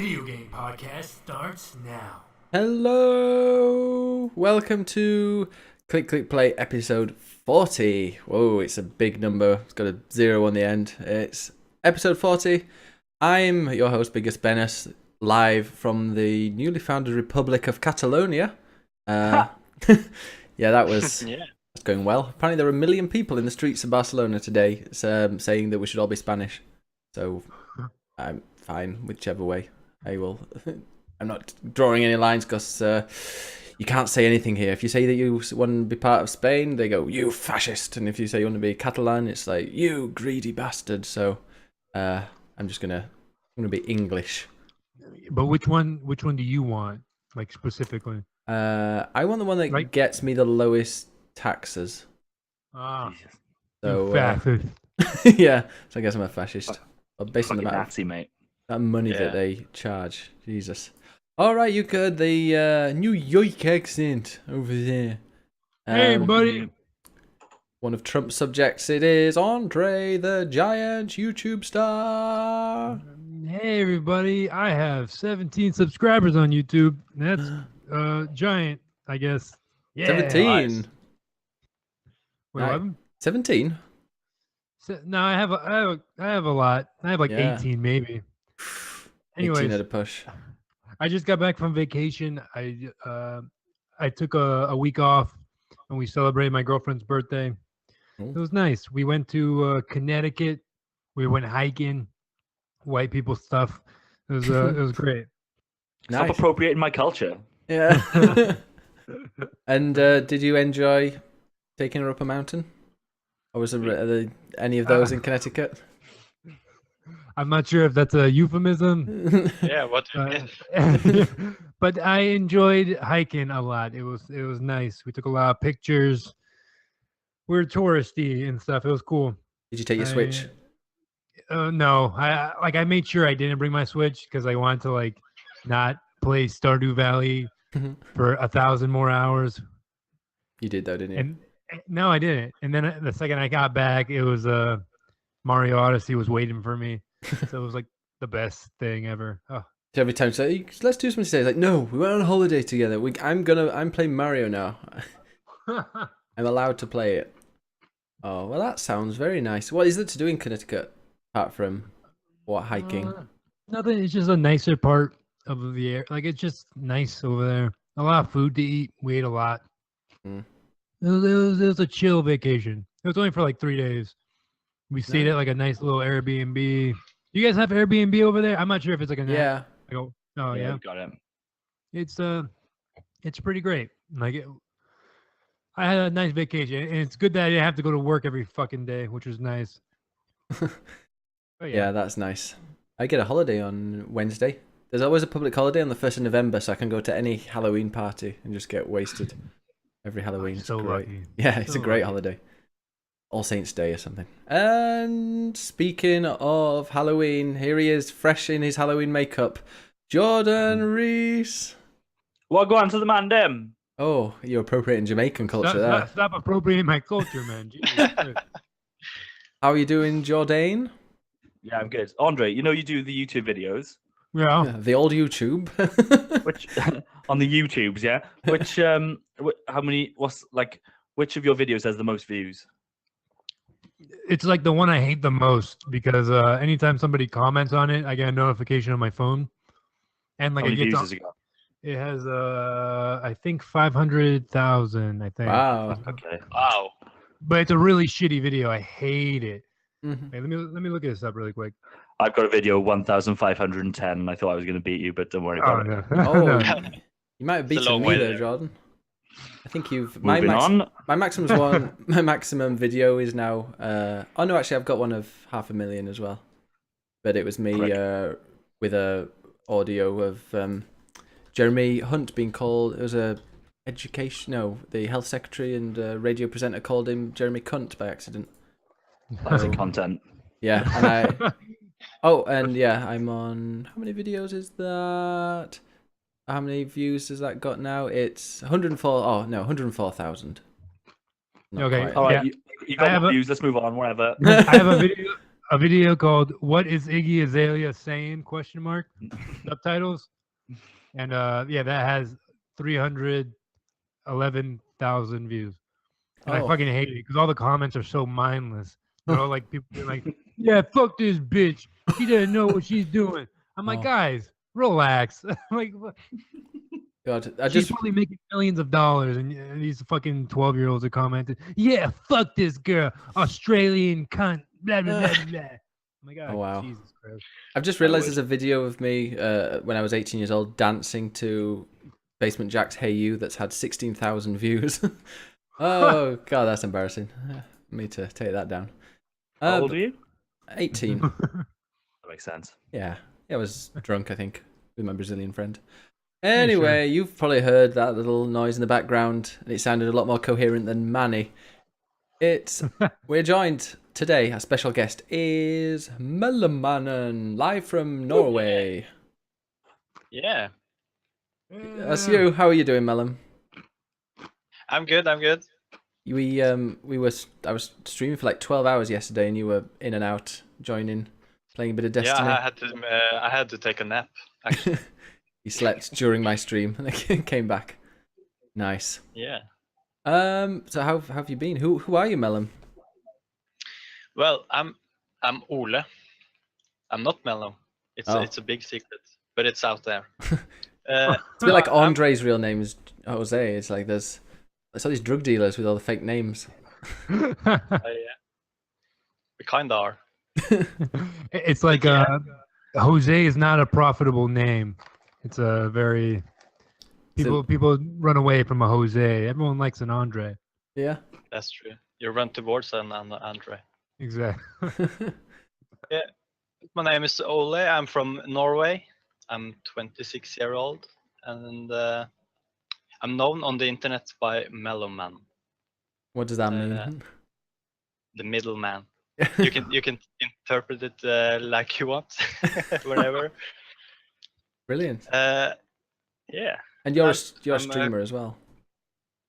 Video Game Podcast starts now. Hello! Welcome to Click Click Play episode 40. Whoa, it's a big number. It's got a 0 on the end. It's episode 40. I'm your host, Biggest Bennis, live from the newly founded Republic of Catalonia. Yeah, that was that's going well. Apparently there are 1 million people in the streets of Barcelona today saying that we should all be Spanish. So I'm fine, whichever way. I will. I'm not drawing any lines because you can't say anything here. If you say that you want to be part of Spain, they go, you fascist. And if you say you want to be Catalan, it's like, you greedy bastard. So I'm gonna be English. But which one do you want, like, specifically? I want the one that gets me the lowest taxes. Ah, So fascist. yeah, so I guess I'm a fascist. Based on the amount Nazi, mate. that money that they charge. Jesus. All right, you got the New York accent over there. Hey, buddy. One of Trump's subjects. It is Andre the Giant, YouTube star. Hey, everybody. I have 17 subscribers on YouTube. That's giant, I guess. Yeah. 17. Nice. Wait, Nice. what? 17. No, I have a lot. I have like Yeah. 18 maybe. 18 Anyways, at a push. I just got back from vacation. I took a week off and we celebrated my girlfriend's birthday. Ooh. It was nice. We went to Connecticut. We went hiking, white people stuff. It was great. Stop Nice. appropriating my culture. Yeah. And did you enjoy taking her up a mountain? Or was there any of those in Connecticut? I'm not sure if that's a euphemism, Yeah, what do you mean? but I enjoyed hiking a lot. It was nice. We took a lot of pictures. We were touristy and stuff. It was cool. Did you take your Switch? No, I made sure I didn't bring my Switch because I wanted to not play Stardew Valley for 1,000 more hours. You did though, didn't you? And no, I didn't. And then the second I got back, it was Mario Odyssey was waiting for me. So it was like the best thing ever. Oh. So every time it's like, let's do something today. It's like, no, we went on a holiday together. I'm playing Mario now. I'm allowed to play it. Oh, well, that sounds very nice. What is there to do in Connecticut apart from hiking? Nothing. It's just a nicer part of the air. Like, it's just nice over there. A lot of food to eat. We ate a lot. Mm. It was a chill vacation. It was only for like 3 days. We stayed at like a nice little Airbnb. You guys have Airbnb over there? I'm not sure if it's like a Yeah. Oh yeah. We got it. It's pretty great. I had a nice vacation, and it's good that I didn't have to go to work every fucking day, which was nice. But Yeah, that's nice. I get a holiday on Wednesday. There's always a public holiday on the 1st of November, so I can go to any Halloween party and just get wasted every Halloween. It's so great. lucky. Yeah, it's So a great lucky. holiday. All Saints Day or something. And speaking of Halloween, here he is, fresh in his Halloween makeup. Jordan Reese. What go on to the man, dem? Oh, you're appropriating Jamaican culture there. Stop appropriating my culture, man. Jesus Christ. How are you doing, Jordan? Yeah, I'm good. Andre, you do the YouTube videos, Yeah. Yeah, the old YouTube. which on the YouTubes, yeah. Which which of your videos has the most views? It's like the one I hate the most because anytime somebody comments on it, I get a notification on my phone, and How like many it views gets has it got? it has I think 500,000, I think. Wow. Okay. Wow. But it's a really shitty video. I hate it. Mhm. Hey, let me look this up really quick. I've got a video 1,510. I thought I was going to beat you, but don't worry about it. no. Oh, No. you might have It's a beaten long me way there, there. Jordan. I think you've Moving on. my maximum's one. My maximum video is now. Oh no, actually, I've got one of 500,000 as well. But it was me with a audio of Jeremy Hunt being called. It was a the health secretary and radio presenter called him Jeremy Cunt by accident. Classic content. Yeah, and I. Oh, and yeah, I'm on. How many videos is that? How many views has that got now? It's 104. Oh no, 104,000. Not Okay. quite. All right, Yeah. you I got have more a- views. Let's move on. Whatever. I have a video. a video called "What is Iggy Azalea saying?" question mark subtitles, and yeah, that has 311,000 views. And I Oh. fucking hate it because all the comments are so mindless. They're all like people being like, "Yeah, fuck this bitch. She doesn't know what she's doing." I'm like, Oh. guys, relax. I'm like, God, I she's just probably making millions of dollars, and these fucking 12-year-olds are commenting, "Yeah, fuck this girl, Australian cunt." Blah blah blah blah. Oh my god, Oh, wow. Jesus Christ. I've just realized there's a video of me when I was 18 years old dancing to Basement Jaxx "Hey You" that's had 16,000 views. Oh god, that's embarrassing. Me to take that down. How old are you? 18. That makes sense. Yeah, I was drunk, I think, with my Brazilian friend. Anyway, you've probably heard that little noise in the background, and it sounded a lot more coherent than Manny. We're joined today. Our special guest is Mellemannen, live from Norway. Yeah, That's you. How are you doing, Mellem? I'm good. I'm good. I was streaming for like 12 hours yesterday, and you were in and out, joining, playing a bit of Destiny. Yeah, I had to take a nap. Actually, You slept during my stream and then came back. Nice. yeah. So how have you been? Who are you, Mellem? Well, I'm Ole. I'm not Mellow. It's a big secret, but it's out there. It's a bit like Andre's real name is Jose. It's like there's all these drug dealers with all the fake names. Yeah, we kind of are. It's like Jose is not a profitable name. It's a very people run away from a Jose. Everyone likes an Andre. Yeah. That's true. You run towards an Andre. Exactly. Yeah. My name is Ole. I'm from Norway. I'm 26 years old, and I'm known on the internet by Mellowman, What does that mean? the middleman. You can interpret it like you want, whatever. Brilliant. Yeah. And you're a I'm streamer as well.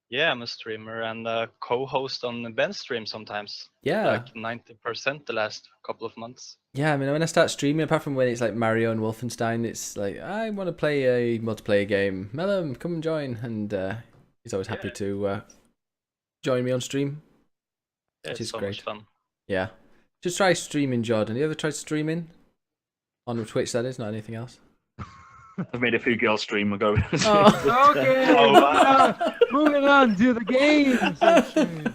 Yeah, I'm a streamer and a co-host on Ben's stream sometimes. Yeah. Like 90% the last couple of months. Yeah, I mean, when I start streaming, apart from when it's like Mario and Wolfenstein, it's like, I want to play a multiplayer game. Mellem, come and join. And he's always happy to join me on stream, Yeah, which it's is so great. much fun. Yeah. Just try streaming, Jordan. You ever tried streaming? On Twitch, that is, not anything else. I've made a few girls stream ago. Oh. Okay, Oh, wow. moving on to the game section.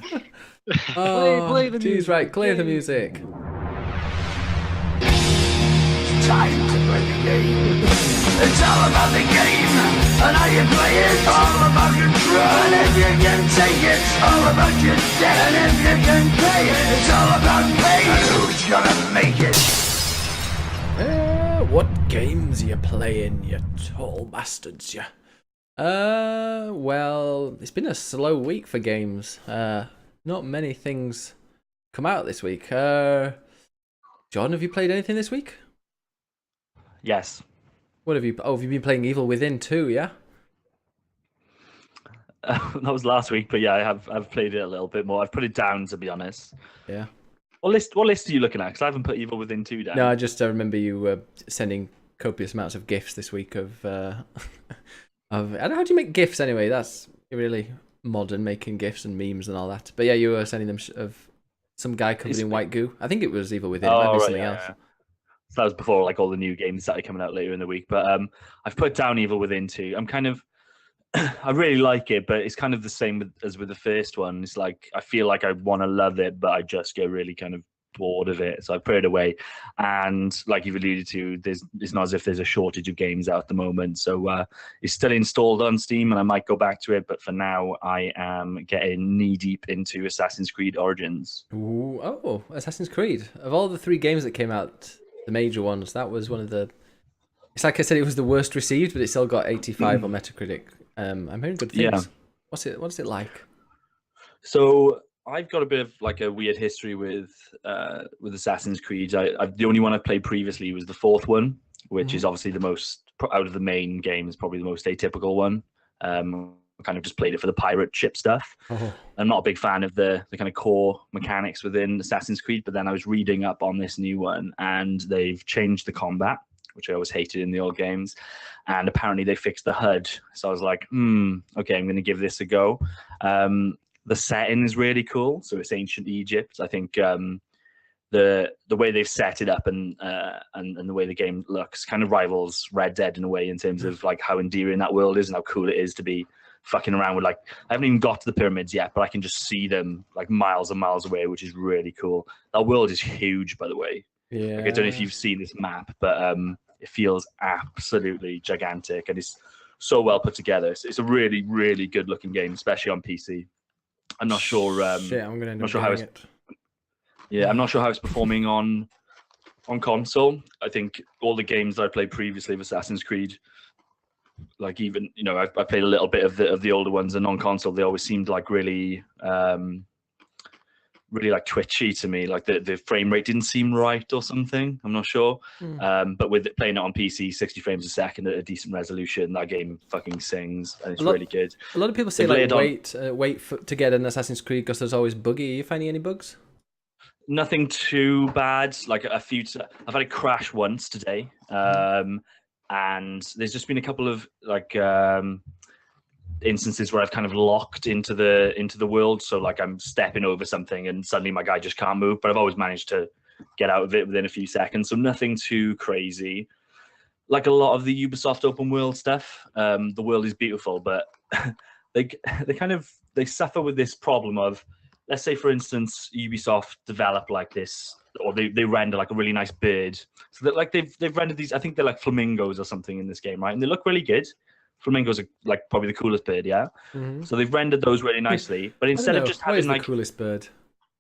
Play the Jeez, music. right, clear the Game. music. Time to play the game. It's all about the game and how you play it. All about control. And if you can take it, it's all about your debt. And if you can pay it, it's all about pay. And who's gonna make it? What games are you playing, you tall bastards, you? Well, it's been a slow week for games. Not many things come out this week. John, have you played anything this week? Yes. What have you? Oh, have you been playing Evil Within 2, yeah? That was last week, but yeah, I've played it a little bit more. I've put it down, to be honest. Yeah. What list are you looking at? Because I haven't put Evil Within 2 down. No, I just remember you sending copious amounts of GIFs this week of I don't know, how do you make GIFs anyway? That's really modern, making GIFs and memes and all that. But yeah, you were sending them of some guy covered in white goo. I think it was Evil Within. It might be something else. Yeah. So that was before like all the new games that are coming out later in the week. But I've put down Evil Within 2. I'm kind of I really like it, but it's kind of the same as with the first one. It's like I feel like I want to love it, but I just get really kind of bored of it, so I put it away. And like you've alluded to, it's not as if there's a shortage of games out at the moment, so it's still installed on Steam, and I might go back to it. But for now, I am getting knee deep into Assassin's Creed Origins. Ooh, oh, Assassin's Creed. Of all the 3 games that came out, the major ones, that was one of the. It's like I said, it was the worst received, but it still got 85 on Metacritic. I'm hearing good things. Yeah. What's it like? So I've got a bit of like a weird history with Assassin's Creed. The only one I played previously was the 4th one, which is obviously the most out of the main games, probably the most atypical one. I kind of just played it for the pirate ship stuff. Oh. I'm not a big fan of the kind of core mechanics within Assassin's Creed, but then I was reading up on this new one, and they've changed the combat, which I always hated in the old games, and apparently they fixed the HUD. So I was like, okay, I'm going to give this a go. The setting is really cool. So it's ancient Egypt. I think the way they've set it up and the way the game looks kind of rivals Red Dead in a way in terms of like how endearing that world is and how cool it is to be fucking around with. Like, I haven't even got to the pyramids yet, but I can just see them like miles and miles away, which is really cool. That world is huge, by the way. Yeah. Like, I don't know if you've seen this map, but it feels absolutely gigantic and it's so well put together. It's a really, really good looking game, especially on PC. I'm not sure. Shit, I'm gonna end not up sure how getting it. Yeah, I'm not sure how it's performing on console. I think all the games that I played previously of Assassin's Creed, like even I played a little bit of the older ones, and on console they always seemed like really really like twitchy to me. Like the frame rate didn't seem right or something. I'm not sure. But with playing it on PC, 60 frames a second at a decent resolution, that game fucking sings and it's really good. A lot of people say They've like laid wait to get an Assassin's Creed because there's always buggy. Are you finding any bugs? Nothing too bad. Like I've had a crash once today, and there's just been a couple of like instances where I've kind of locked into the world. So like I'm stepping over something and suddenly my guy just can't move, but I've always managed to get out of it within a few seconds. So nothing too crazy. Like a lot of the Ubisoft open world stuff, the world is beautiful, but they suffer with this problem of, let's say for instance, Ubisoft develop like this, or they render like a really nice bird. So that like they've rendered these, I think they're like flamingos or something in this game, right? And they look really good. Flamingos are like probably the coolest bird, yeah. Mm-hmm. So they've rendered those really nicely, but instead of just having like the coolest bird,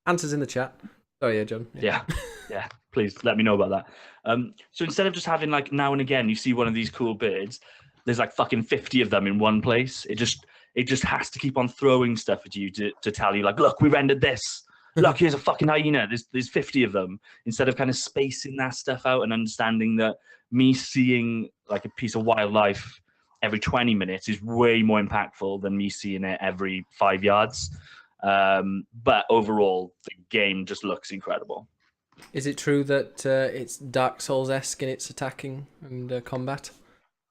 answers in the chat. Oh yeah, John. Yeah, please let me know about that. So instead of just having like now and again you see one of these cool birds, there's like fucking 50 of them in one place. It just has to keep on throwing stuff at you to tell you like, look, we rendered this. Look, here's a fucking hyena. There's 50 of them. Instead of kind of spacing that stuff out and understanding that me seeing like a piece of wildlife every 20 minutes is way more impactful than me seeing it every 5 yards. But overall, the game just looks incredible. Is it true that it's Dark Souls-esque in its attacking and combat?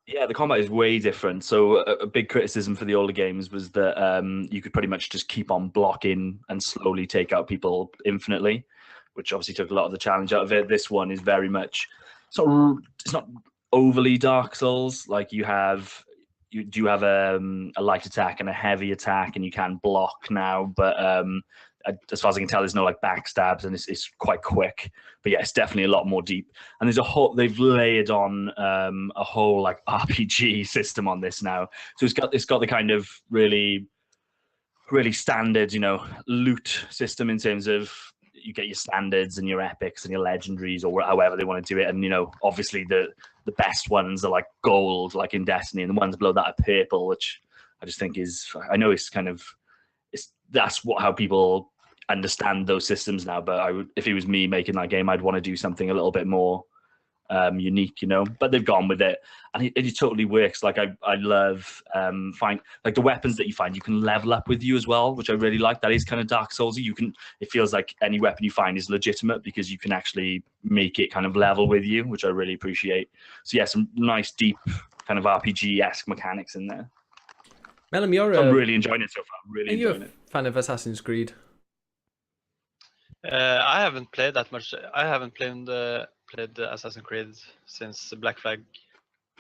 Yeah, the combat is way different. So a big criticism for the older games was that you could pretty much just keep on blocking and slowly take out people infinitely, which obviously took a lot of the challenge out of it. This one is very much, it's not overly Dark Souls. Like you do have a light attack and a heavy attack, and you can block now, but as far as I can tell, there's no like backstabs, and it's quite quick. But yeah, it's definitely a lot more deep. And they've layered on a whole like RPG system on this now. So it's got the kind of really, really standard, loot system in terms of you get your standards and your epics and your legendaries or however they want to do it. And obviously the best ones are like gold, like in Destiny, and the ones below that are purple, which I just think I know it's kind of that's how people understand those systems now. But if it was me making that game, I'd want to do something a little bit more unique, but they've gone with it, and it totally works. Like I love find like the weapons that you find, you can level up with you as well, which I really like. That is kind of Dark Soulsy. It feels like any weapon you find is legitimate because you can actually make it kind of level with you, which I really appreciate. So yeah, some nice deep kind of RPG-esque mechanics in there. Mellum, I'm really enjoying it so far. Really are you enjoying a fan of Assassin's Creed? I haven't played that much. I haven't played the Assassin's Creed since the Black Flag.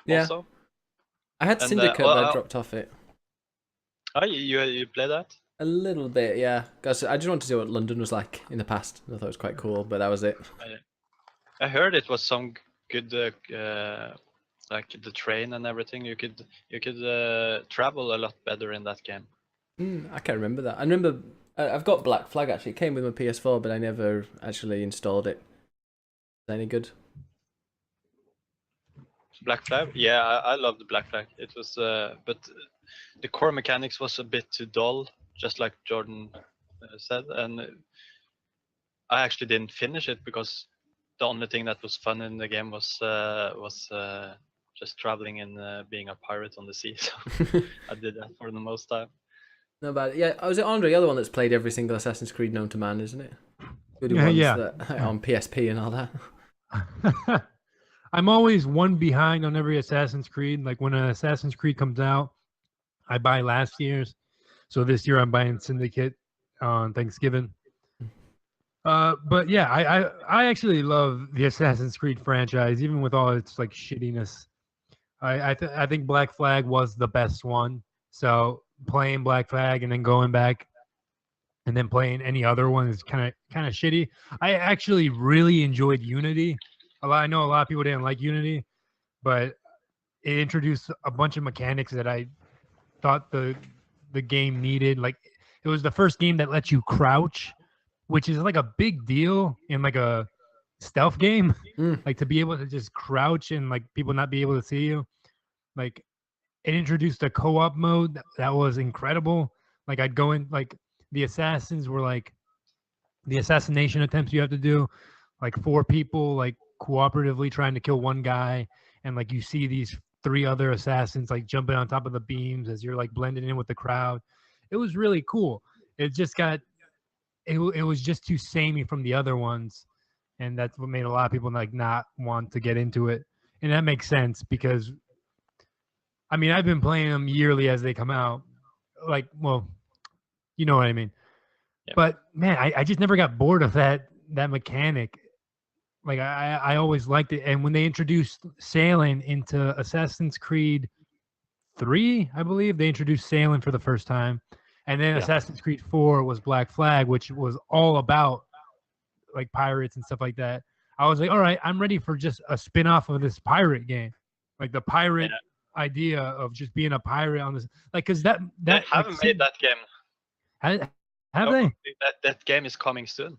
Yeah. Also. I had And, Syndicate, but I dropped off it. Oh, you play that? A little bit, yeah. Because I just wanted to see what London was like in the past. I thought it was quite cool, but that was it. I heard it was some good, like the train and everything. You could travel a lot better in that game. I can't remember that. I remember I've got Black Flag actually. It came with my PS4, but I never actually installed it. Is that any good? Black Flag? Yeah, I love the Black Flag. It was, but the core mechanics was a bit too dull, just like Jordan said, and I actually didn't finish it because the only thing that was fun in the game was just traveling and being a pirate on the sea. So I did that for the most time. No bad. Yeah, was it Andre, the other one that's played every single Assassin's Creed known to man, isn't it? Good Yeah, ones yeah. that on PSP and all that. I'm always one behind on every Assassin's Creed. Like when an Assassin's Creed comes out, I buy last year's. So this year I'm buying Syndicate on Thanksgiving. But yeah, I actually love the Assassin's Creed franchise, even with all its like shittiness. I think Black Flag was the best one. So playing Black Flag and then going back and then playing any other one is kind of shitty. I actually really enjoyed Unity. I know a lot of people didn't like Unity, but it introduced a bunch of mechanics that I thought the game needed. Like it was the first game that lets you crouch, which is like a big deal in like a stealth game. Like to be able to just crouch and like people not be able to see you. Like it introduced a co-op mode that was incredible. Like I'd go in, like the assassins were like the assassination attempts you have to do, like 4 people like cooperatively trying to kill one guy, and like you see these 3 other assassins like jumping on top of the beams as you're like blending in with the crowd. It was really cool. It just got it was just too samey from the other ones, and that's what made a lot of people like not want to get into it. And that makes sense because I mean I've been playing them yearly as they come out. Like, well, you know what I mean. Yeah. But man, I just never got bored of that mechanic. Like I always liked it. And when they introduced sailing into Assassin's Creed 3, I believe they introduced sailing for the first time. And then Assassin's Creed 4 was Black Flag, which was all about like pirates and stuff like that. I was like, all right, I'm ready for just a spin-off of this pirate game. Like the pirate idea of just being a pirate on this, like, cause that They haven't made that game. Have they? That game is coming soon.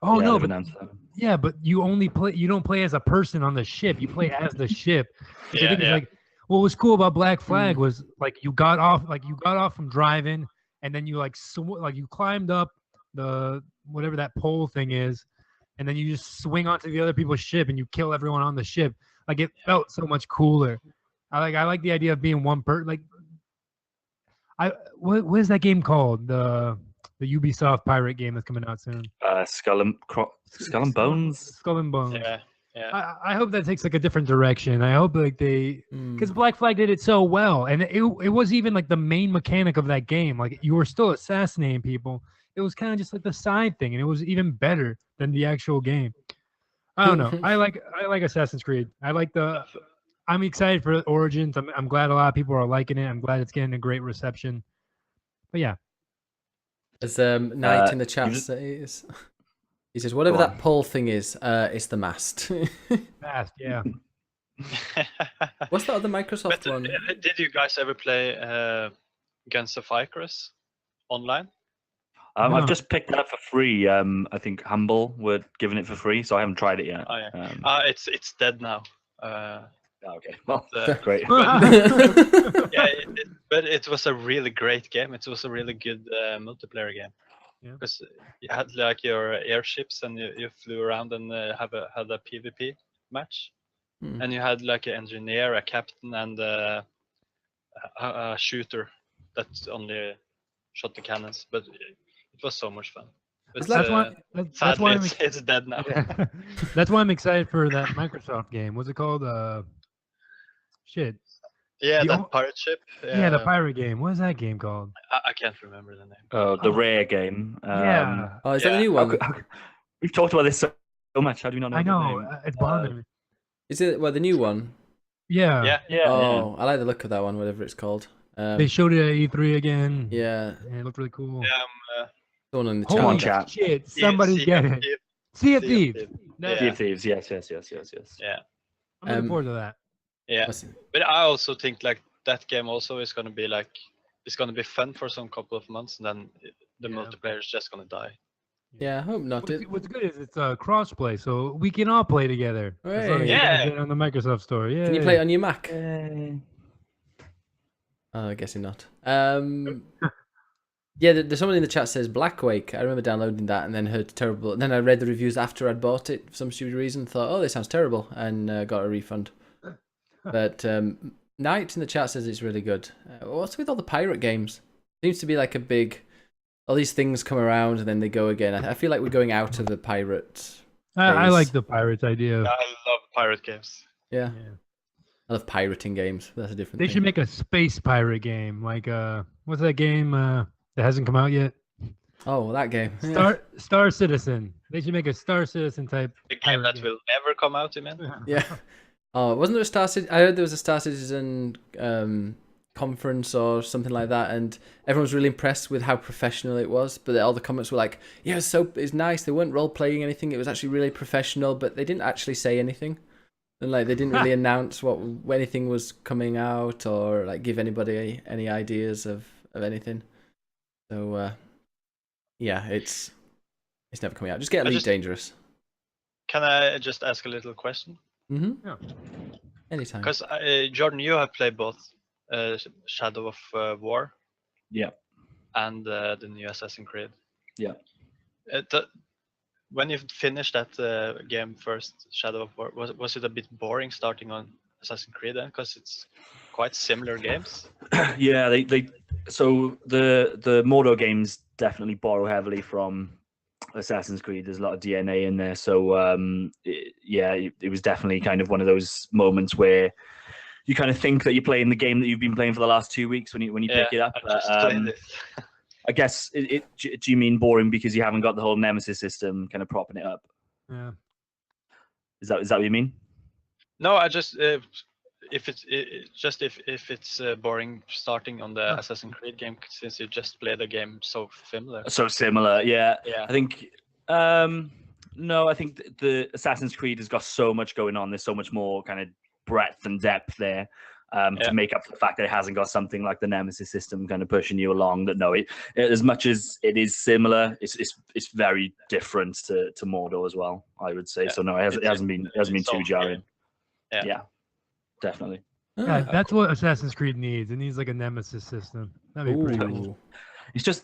Oh Yeah, no, they've but announced that. yeah, but you don't play as a person on the ship. You play as the ship. Which I think is like what was cool about Black Flag was like you got off from driving, and then you like you climbed up the whatever that pole thing is, and then you just swing onto the other people's ship and you kill everyone on the ship. Like it felt so much cooler. I like the idea of being one person. Like what is that game called? The Ubisoft pirate game that's coming out soon. Skull and Bones. Skull and Bones. Yeah. I hope that takes like a different direction. I hope like they, because Black Flag did it so well, and it was even like the main mechanic of that game. Like you were still assassinating people. It was kind of just like the side thing, and it was even better than the actual game. I don't know. I like Assassin's Creed. I'm excited for Origins. I'm glad a lot of people are liking it. I'm glad it's getting a great reception. But yeah. As Knight in the chat says, he says, whatever that pole thing is, it's the mast. Fast, yeah. What's that other Microsoft one? Did you guys ever play Guns of Icarus online? No. I've just picked that up for free. I think Humble were giving it for free, so I haven't tried it yet. Oh yeah. It's dead now. Okay. Well, But, great. yeah, but it was a really great game. It was a really good multiplayer game. Yeah. Because you had like your airships and you flew around and had a PvP match, and you had like an engineer, a captain, and a shooter that only shot the cannons. But it was so much fun. But, that's why it's dead now. Yeah. That's why I'm excited for that Microsoft game. What's it called? Shit. Yeah, The that pirate ship. Yeah, the pirate game. What is that game called? I can't remember the name. The Rare game. Yeah. Oh, is that the new one? We've talked about this so much. How do we not know? I the know. name? It's bothering me. Is it the new one? Yeah. Yeah. Oh, I like the look of that one, whatever it's called. They showed it at E3 again. Yeah. And it looked really cool. Someone in the Holy chat. shit. Somebody get it. Sea of Thieves. Sea of Thieves. Yes. Yeah. I'm looking forward to that. Yeah. But I also think like that game also is going to be like, it's going to be fun for some couple of months, and then the multiplayer is just going to die. Yeah, I hope not. What's good is it's cross-play, so we can all play together. As long as you Yeah. get it on the Microsoft Store. Yeah. Can you play it on your Mac? Oh, guessing not. Yeah, there's someone in the chat says Blackwake. I remember downloading that and then heard terrible. And then I read the reviews after I'd bought it for some stupid reason. Thought, oh, this sounds terrible, and got a refund. But Knight in the chat says it's really good. What's with all the pirate games? Seems to be like a big. All these things come around and then they go again. I feel like we're going out of the pirate. I Days. like the pirates idea. I love pirate games. Yeah, Yeah. I love pirating games. That's a different. They thing. should make a space pirate game. Like what's that game that hasn't come out yet? Oh, that game. Yeah. Star Citizen. They should make a Star Citizen type. The game pirate that will never come out, you mean? Yeah. Oh, wasn't there a Star Citizen? I heard there was a Star Citizen conference or something like that, and everyone was really impressed with how professional it was. But all the comments were like, "Yeah, it's nice." They weren't role playing anything. It was actually really professional, but they didn't actually say anything, and like they didn't really announce when anything was coming out or like give anybody any ideas of anything. So yeah, it's never coming out. Just get Elite Dangerous. Can I just ask a little question? Mm-hmm. Yeah. Anytime. Because Jordan, you have played both Shadow of War, Yeah. and the new Assassin's Creed. Yeah. When you finished that game first, Shadow of War, was it a bit boring starting on Assassin's Creed then? Because it's quite similar games. Yeah, they so the Mordor games definitely borrow heavily from Assassin's Creed. There's a lot of DNA in there, so it was definitely kind of one of those moments where you kind of think that you're playing the game that you've been playing for the last 2 weeks when you pick it up. I just played it. I guess do you mean boring because you haven't got the whole Nemesis system kind of propping it up? Yeah. Is that what you mean? No, I just if it's boring starting on the Assassin's Creed game since you just play the game so similar. So similar, yeah. Yeah. I think no, I think the Assassin's Creed has got so much going on. There's so much more kind of breadth and depth there to make up for the fact that it hasn't got something like the Nemesis system kind of pushing you along. That no, it as much as it is similar, it's very different to Mordor as well, I would say. Yeah. So no, it hasn't been too own jarring. game. Yeah, definitely. Yeah, that's what Assassin's Creed needs. It needs like a Nemesis system. That'd be pretty cool. Ooh. It's just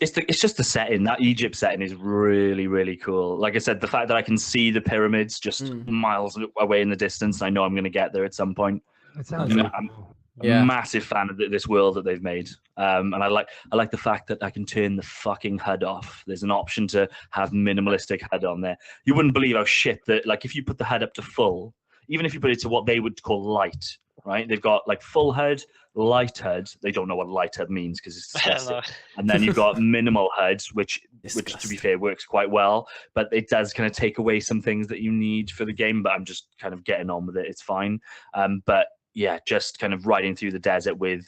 the setting. That Egypt setting is really, really cool. Like I said, the fact that I can see the pyramids just miles away in the distance, I know I'm going to get there at some point. It sounds I'm- really I'm- cool. Yeah. Massive fan of this world that they've made, and I like the fact that I can turn the fucking HUD off. There's an option to have minimalistic HUD on there. You wouldn't believe how shit that, like, if you put the HUD up to full, even if you put it to what they would call light, right? They've got like full HUD, light HUD. They don't know what light HUD means because it's disgusting. No. And then you've got minimal HUD, which to be Disgusting. fair works quite well, but it does kind of take away some things that you need for the game. But I'm just kind of getting on with it. It's fine. But yeah, just kind of riding through the desert with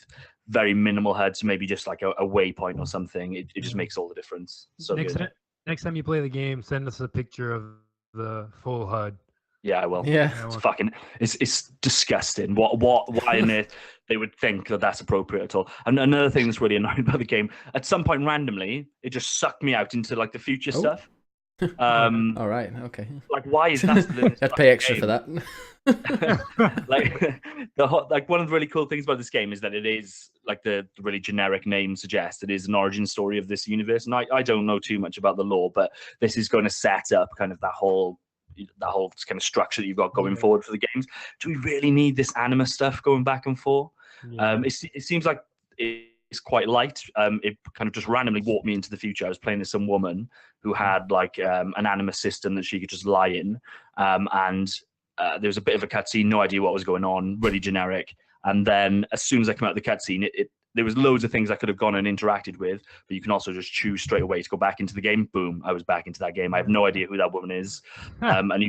very minimal HUDs, maybe just like a waypoint or something. It just makes all the difference. So next, good. next time you play the game, send us a picture of the full HUD. Yeah, I will. Yeah. I It's want- fucking, it's disgusting. Why on earth they would think that that's appropriate at all? And another thing that's really annoying about the game, at some point randomly, it just sucked me out into like the future Oh. stuff. All right. Okay. Like, why is that still in this I'd pay extra game? for that. Like one of the really cool things about this game is that it is, like the really generic name suggests, it is an origin story of this universe. And I don't know too much about the lore, but this is going to set up kind of that whole kind of structure that you've got going forward for the games. Do we really need this anima stuff going back and forth? Yeah. It seems like it's quite light. It kind of just randomly walked me into the future. I was playing as some woman who had like an anima system that she could just lie in, and there was a bit of a cutscene, no idea what was going on, really generic. And then as soon as I came out of the cutscene, there was loads of things I could have gone and interacted with, but you can also just choose straight away to go back into the game. Boom, I was back into that game. I have no idea who that woman is. And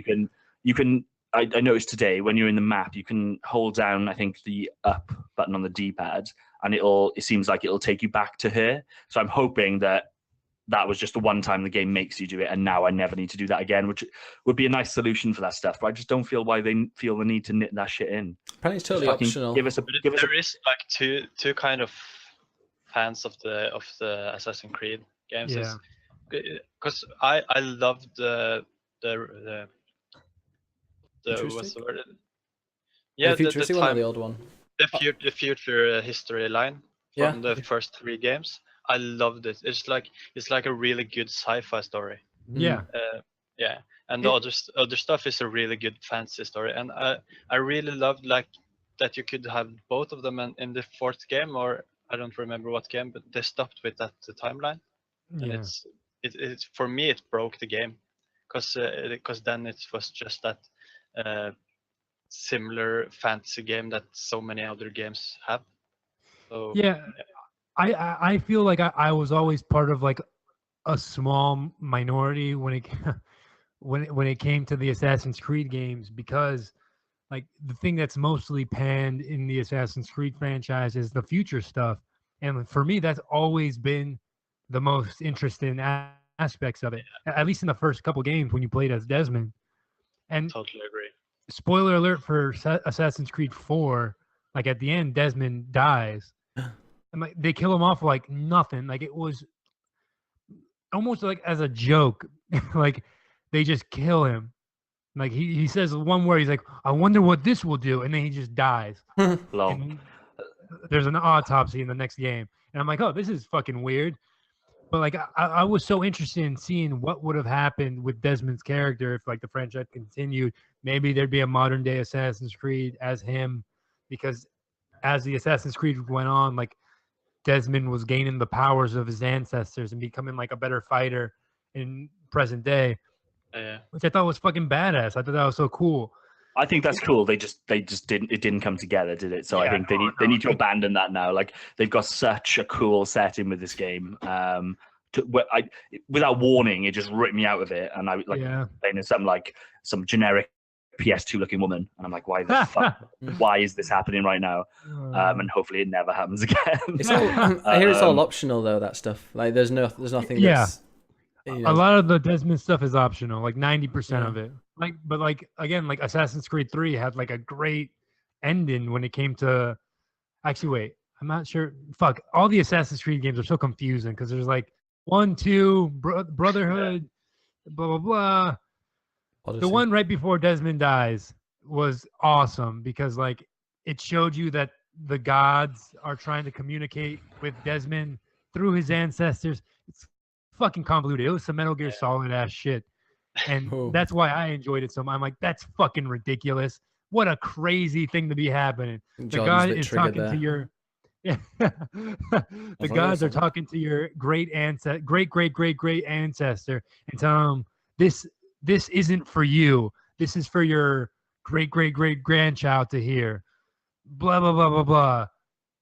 you can. I noticed today when you're in the map, you can hold down, I think, the up button on the D-pad, and it seems like it'll take you back to her. So I'm hoping that was just the one time the game makes you do it, and now I never need to do that again, which would be a nice solution for that stuff. But I just don't feel why they feel the need to knit that shit in. Apparently, it's totally Fucking optional. Give us a But give us a there is like two kind of fans of the Assassin's Creed games. Yeah. Because I love the what's Futuristic? the word? The Yeah, futuristic one or the old one? the future history line Yeah. from the first 3 games. I loved it. It's like a really good sci-fi story. Yeah. Yeah, and the other stuff is a really good fantasy story, and I really loved like that you could have both of them in the fourth game, or I don't remember what game, but they stopped with that timeline. And Yeah. it's for me it broke the game, because then it was just that similar fantasy game that so many other games have. So Yeah, I feel like I was always part of like a small minority when it when it came to the Assassin's Creed games, because like the thing that's mostly panned in the Assassin's Creed franchise is the future stuff, and for me that's always been the most interesting aspects of it. At least in the first couple games when you played as Desmond. And totally agree. spoiler alert for Assassin's Creed 4, like at the end Desmond dies. And like they kill him off like nothing. Like it was almost like as a joke. Like they just kill him. Like he says one word, he's like, I wonder what this will do, and then he just dies. Lol. And there's an autopsy in the next game. And I'm like, oh, this is fucking weird. But like I was so interested in seeing what would have happened with Desmond's character if like the franchise continued. Maybe there'd be a modern day Assassin's Creed as him, because as the Assassin's Creed went on, like Desmond was gaining the powers of his ancestors and becoming like a better fighter in present day, which I thought was fucking badass. I thought that was so cool. I think that's cool. They just didn't come together, did it? So I think they need to abandon that now. Like they've got such a cool setting with this game. Without warning, it just ripped me out of it, and I like playing as some generic PS2 looking woman, and I'm like, why the fuck? Why is this happening right now? And hopefully it never happens again. It's all, I hear it's all optional though. That stuff, like there's nothing. Yeah. That's, A lot of the Desmond stuff is optional, like 90% of it. But again, like Assassin's Creed 3 had like a great ending when it came to. Actually, wait, I'm not sure. Fuck, all the Assassin's Creed games are so confusing because there's like 1, 2, Brotherhood, blah blah blah. Odyssey. The one right before Desmond dies was awesome because like it showed you that the gods are trying to communicate with Desmond through his ancestors. It's fucking convoluted. It was some Metal Gear Solid ass shit. And that's why I enjoyed it so much. I'm like, that's fucking ridiculous. What a crazy thing to be happening. The god is talking to your the gods are talking to your great great ancestor and tell him this isn't for you. This is for your great grandchild to hear. Blah blah blah blah blah.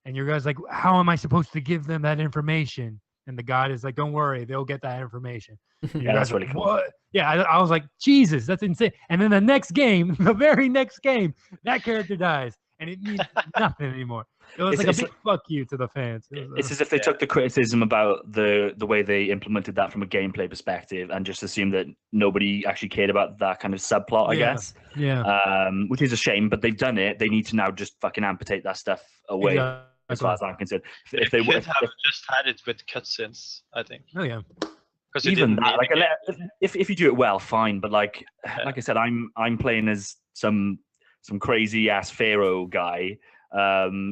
And your guy's like, how am I supposed to give them that information? And the god is like, don't worry, they'll get that information. Yeah, that's really cool. What? Yeah, I was like, Jesus, that's insane. And then the next game, the very next game, that character dies, and it means nothing anymore. It was like a big fuck you to the fans. It's as if they took the criticism about the way they implemented that from a gameplay perspective and just assumed that nobody actually cared about that kind of subplot, I guess. Yeah. Which is a shame, but they've done it. They need to now just fucking amputate that stuff away. Exactly. As far as I'm concerned, if they would have just had it with cutscenes, I think. Oh yeah. Because even that, like, if you do it well, fine. But like I said, I'm playing as some crazy ass pharaoh guy,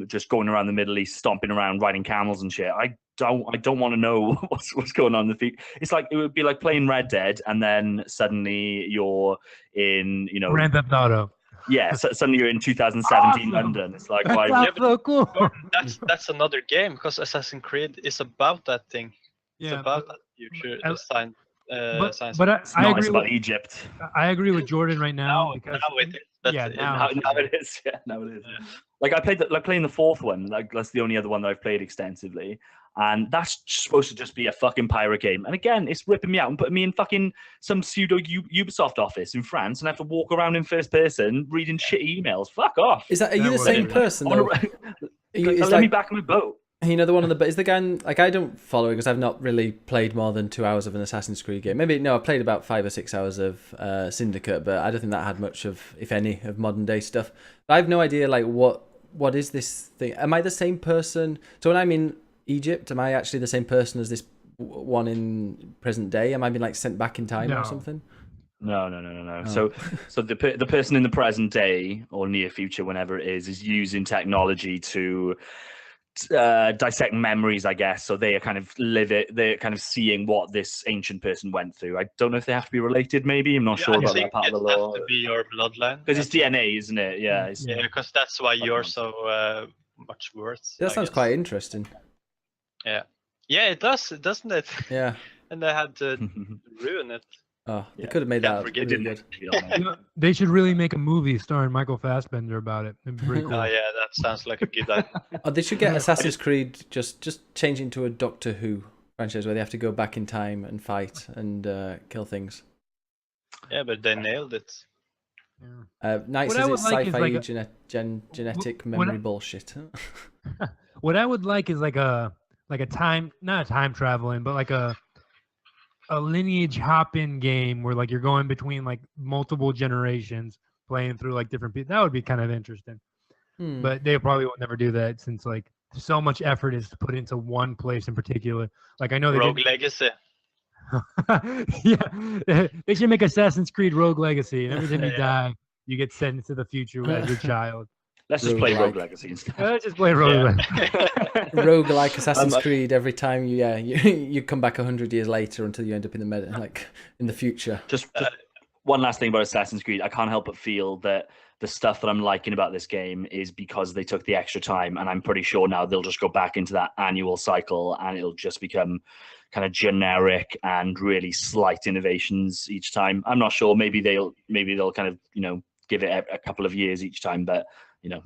just going around the Middle East, stomping around, riding camels and shit. I don't want to know what's going on in the feet. It's like it would be like playing Red Dead, and then suddenly you're in, Grand Theft Auto. Yeah, suddenly you're in 2017 London. It's like, why? That's so cool. That's another game because Assassin's Creed is about that thing. It's about that future science. But I agree it's about Egypt. I agree with Jordan right now. Now it is. Now it is. Yeah, now it is. Yeah. Like I played playing the fourth one. Like that's the only other one that I've played extensively. And that's supposed to just be a fucking pirate game. And again, it's ripping me out and putting me in fucking some pseudo Ubisoft office in France and I have to walk around in first person reading shitty emails. Fuck off. Are you the same person though? Let me back in my boat. You know, the one on the is the guy like I don't follow it because I've not really played more than 2 hours of an Assassin's Creed game. I played about 5 or 6 hours of Syndicate, but I don't think that had much of, if any, of modern day stuff. But I have no idea like what is this thing? Am I the same person? So when I'm in Egypt, am I actually the same person as this one in present day? Am I being like sent back in time or something? No. Oh. So the person in the present day or near future, whenever it is using technology to dissect memories, I guess. So they are kind of they're kind of seeing what this ancient person went through. I don't know if they have to be related. Maybe I'm not sure I about think that part it of the has law to be your bloodline. because it's DNA, isn't it? Yeah. It's, Yeah, because that's why you're so much worse. That I sounds guess. quite interesting. Yeah, it does, doesn't it? Yeah. And they had to ruin it. Oh, they Yeah. could have made Can't that forget really didn't good. it? You know, they should really make a movie starring Michael Fassbender about it. It'd be pretty cool. Oh yeah, that sounds like a good idea. Oh, they should get Assassin's Creed just change into a Doctor Who franchise where they have to go back in time and fight and kill things. Yeah, but they nailed it. Knight What I says would it's like is sci-fi like a- genetic what memory I- bullshit. What I would like is like a time, not a time traveling, but like a lineage hop-in game where like you're going between like multiple generations, playing through like different people. That would be kind of interesting. Hmm. But they probably will never do that since like so much effort is put into one place in particular. Like I know they Rogue did, Legacy. yeah, they should make Assassin's Creed Rogue Legacy, and every time you Yeah. die, you get sent into the future as your child. Let's just play Rogue Roguelike. Legacy instead. Let's just play Rogue Yeah. Legacy. Rogue like Assassin's Um, Creed. Every time you come back 100 years later until you end up in in the future. Just one last thing about Assassin's Creed. I can't help but feel that the stuff that I'm liking about this game is because they took the extra time, and I'm pretty sure now they'll just go back into that annual cycle, and it'll just become kind of generic and really slight innovations each time. I'm not sure. Maybe they'll kind of give it a couple of years each time, but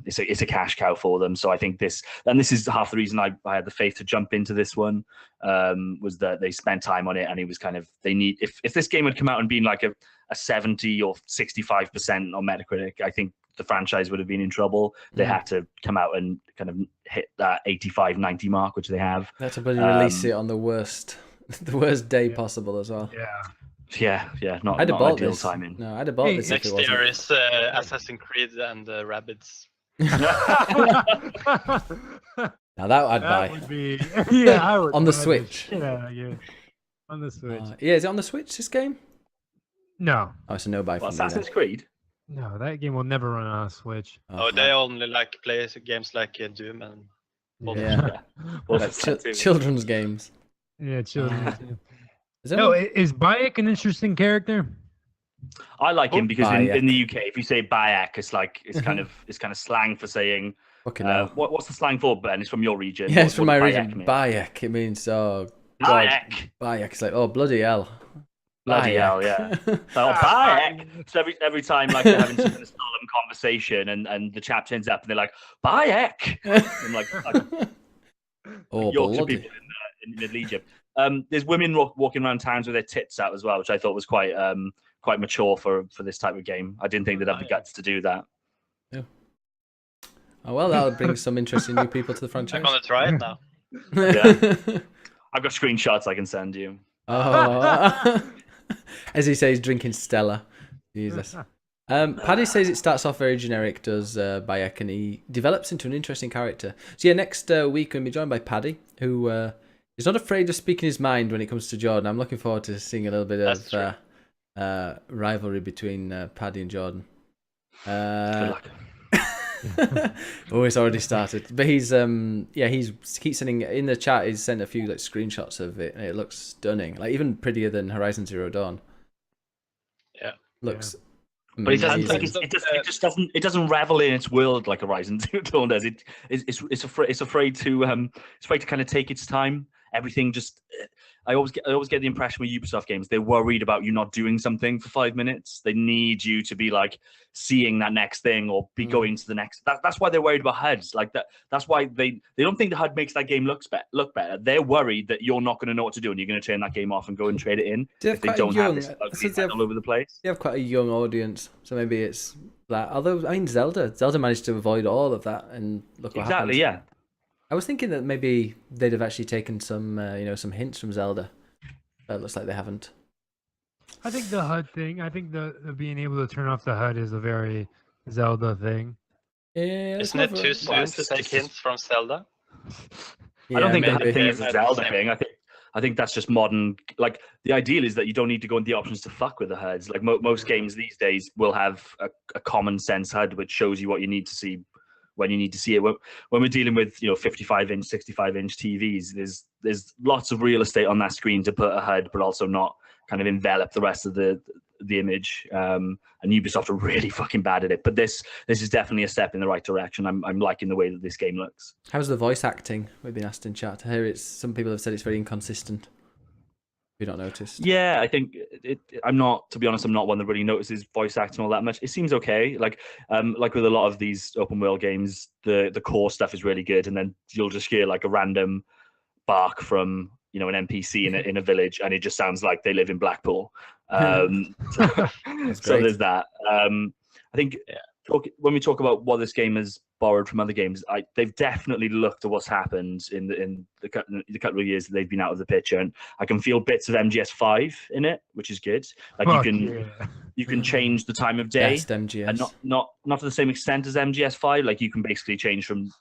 it's a cash cow for them. So I think this is half the reason I had the faith to jump into this one, was that they spent time on it, and it was kind of if this game had come out and been like a 70 or 65% on Metacritic, I think the franchise would have been in trouble. They had to come out and kind of hit that 85, 90 mark, which they have. They had to bloody release it on the worst day possible as well. Yeah. Yeah, not I'd have bought ideal this. timing. No, I'd have bought Hey, this if Next it wasn't. year is Assassin's Creed and Rabbids. Now that I'd buy. That would be yeah, I would On the buy Switch. shit out of you. On the Switch. Yeah, is it on the Switch, this game? No, Oh, it's a no buy Well, for me then. Assassin's Creed. no, that game will never run on a Switch. Oh, they only like play games like Doom and Yeah. Well, Like that's too. children's games. Yeah, children. Is there No, one? is Bayek an interesting character? I like him because Bayek. in the UK, if you say Bayek, it's kind of slang for saying Fucking hell. what's the slang for, Ben? It's from your region. Yeah, it's What from my does Bayek region. mean? Bayek. It means, oh, God. Bayek. Bayek. It's like, oh, bloody hell. Bloody hell, Bayek. yeah. Oh, Bayek. So every time like they're having some kind of solemn conversation and the chap turns up and they're like, Bayek. I'm like Oh, Yorkshire bloody. people in Middle Egypt. There's women walking around towns with their tits out as well, which I thought was quite mature for this type of game. I didn't think they'd have the guts to do that. Oh, well, that'll bring some interesting new people to the I'm franchise. gonna try it now. I've got screenshots I can send you. Oh. As he says, drinking Stella. Jesus. Paddy says it starts off very generic, does Bayek, and he develops into an interesting character. So yeah, next week we're going to be joined by Paddy, who is not afraid of speaking his mind when it comes to Jordan. I'm looking forward to seeing a little bit of rivalry between Paddy and Jordan. Good luck. Oh, it's already started. But he's keeps sending in the chat. He's sent a few like screenshots of it, and it looks stunning. Like even prettier than Horizon Zero Dawn. Yeah. Looks. But it doesn't. amazing. It just doesn't. It doesn't revel in its world like Horizon Zero Dawn does. It's afraid to kind of take its time. Everything just. I always get the impression with Ubisoft games, they're worried about you not doing something for 5 minutes. They need you to be like seeing that next thing or be going to the next. That's why they're worried about HUDs. Like that. That's why they don't think the HUD makes that game look better. They're worried that you're not going to know what to do and you're going to turn that game off and go and trade it in. If they don't have this ugly HUD all over the place. They have quite a young audience, so maybe it's that. Although I mean, Zelda managed to avoid all of that, and look what happened. Exactly. Yeah. I was thinking that maybe they'd have actually taken some, some hints from Zelda. But it looks like they haven't. I think the HUD thing. I think the being able to turn off the HUD is a very Zelda thing. Yeah, Isn't it too soon to take hints from Zelda? Yeah, I don't think maybe. the thing is maybe. a Zelda thing. I think that's just modern. Like the ideal is that you don't need to go into the options to fuck with the HUDs. Like most games these days will have a common sense HUD which shows you what you need to see when you need to see it. When we're dealing with 55-inch, 65-inch TVs, there's lots of real estate on that screen to put a HUD, but also not kind of envelop the rest of the image. And Ubisoft are really fucking bad at it. But this is definitely a step in the right direction. I'm liking the way that this game looks. How's the voice acting? We've been asked in chat. I hear some people have said it's very inconsistent. Have you not noticed? Yeah, I think I'm not, to be honest, I'm not one that really notices voice acting all that much. It seems okay. Like with a lot of these open world games, the core stuff is really good, and then you'll just hear like a random bark from an NPC in a village, and it just sounds like they live in Blackpool. So there's that. I think when we talk about what this game has borrowed from other games, they've definitely looked at what's happened in the couple of years that they've been out of the picture, and I can feel bits of MGS5 in it, which is good. Like you can change the time of day, Best MGS. and not to the same extent as MGS5. Like you can basically change from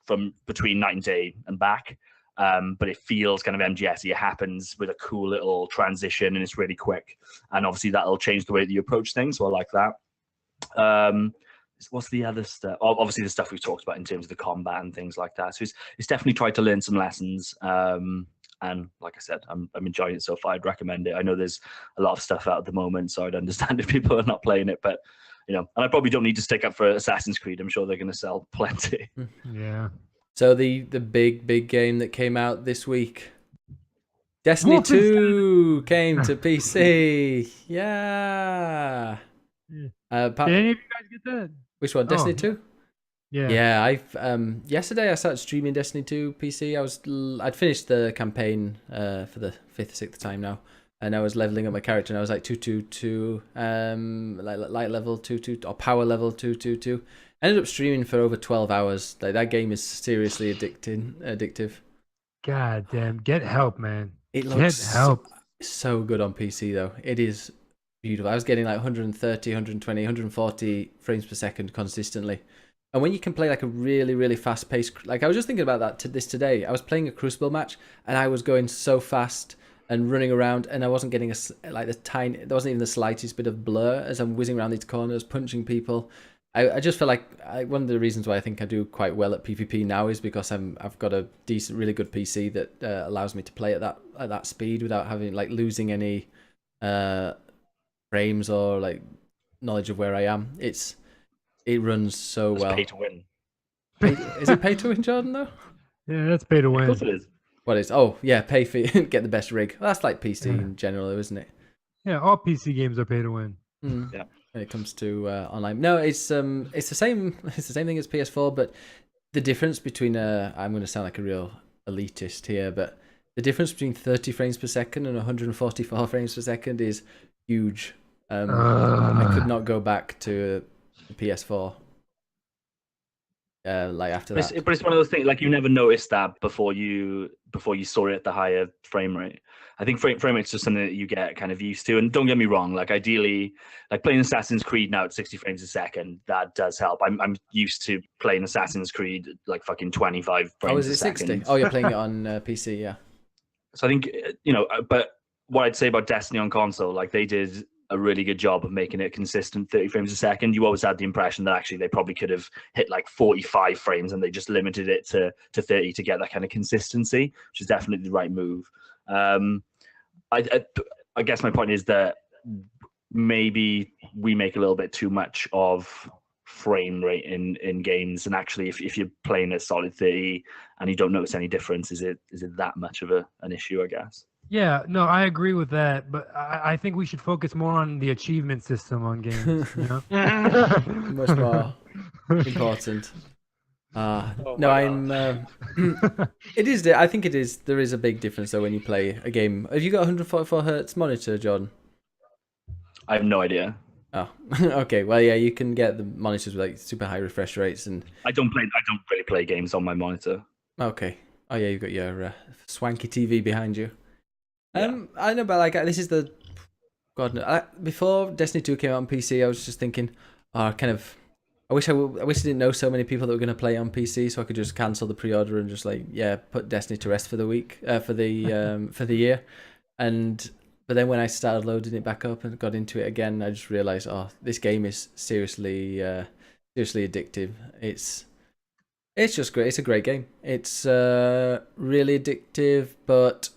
between night and day and back. But it feels kind of MGS-y. It happens with a cool little transition, and it's really quick. And obviously that'll change the way that you approach things. So I like that. What's the other stuff? Obviously the stuff we've talked about in terms of the combat and things like that. So it's definitely tried to learn some lessons. And like I said, I'm enjoying it so far. I'd recommend it. I know there's a lot of stuff out at the moment, so I'd understand if people are not playing it. But and I probably don't need to stick up for Assassin's Creed. I'm sure they're going to sell plenty. Yeah. So the big game that came out this week, Destiny 2 came to PC. Yeah. Did any of you guys get that? Which one? Destiny 2? Yeah. Yeah, I've yesterday I started streaming Destiny 2 PC. I'd finished the campaign for the 5th or 6th time now, and I was leveling up my character, and I was like 222, like light level 22 or power level 222. I ended up streaming for over 12 hours. Like that game is seriously addictive. God damn, get help, man. It Get looks help. so good on PC though. It is beautiful. I was getting like 130, 120, 140 frames per second consistently. And when you can play like a really, really fast paced, like I was just thinking about that today. I was playing a Crucible match and I was going so fast and running around, and I wasn't getting there wasn't even the slightest bit of blur as I'm whizzing around these corners, punching people. I just feel like one of the reasons why I think I do quite well at PvP now is because I've got a decent, really good PC that allows me to play at that speed without having like losing any frames or like knowledge of where I am. It runs so well. Pay to win. Is it pay to win, Jordan? Though. Yeah, that's pay to win. Of course it is. What is? Oh yeah, pay for get the best rig. Well, that's like PC in general, isn't it? Yeah, all PC games are pay to win. Yeah. When it comes to online, no, it's the same. It's the same thing as PS4, but the difference between I'm going to sound like a real elitist here, but the difference between 30 frames per second and 144 frames per second is huge. I could not go back to the PS4. Like after that, But it's one of those things. Like you never noticed that before you saw it at the higher frame rate. I think frame rate's just something that you get kind of used to. And don't get me wrong, like ideally, like playing Assassin's Creed now at 60 frames a second, that does help. I'm used to playing Assassin's Creed like fucking 25 frames a second. 60? Oh, you're playing it on PC, yeah. So I think but what I'd say about Destiny on console, like they did a really good job of making it consistent 30 frames a second. You always had the impression that actually they probably could have hit like 45 frames and they just limited it to 30 to get that kind of consistency, which is definitely the right move. I guess my point is that maybe we make a little bit too much of frame rate in games, and actually if you're playing a solid 30 and you don't notice any difference, is it that much of an issue, I guess? Yeah, no, I agree with that, but I think we should focus more on the achievement system on games. Much more important. No, I'm. It is. I think it is. There is a big difference though when you play a game. Have you got 144 hertz monitor, Jordan? I have no idea. Oh, okay. Well, yeah, you can get the monitors with like super high refresh rates, and I don't really play games on my monitor. Okay. Oh yeah, you've got your swanky TV behind you. Yeah. I know, but like this is the God. No, before Destiny 2 came out on PC, I was just thinking, I wish I didn't know so many people that were going to play on PC, so I could just cancel the pre-order and just put Destiny to rest for the week, for the year. But then when I started loading it back up and got into it again, I just realized, this game is seriously addictive. It's It's just great. It's a great game. It's really addictive, but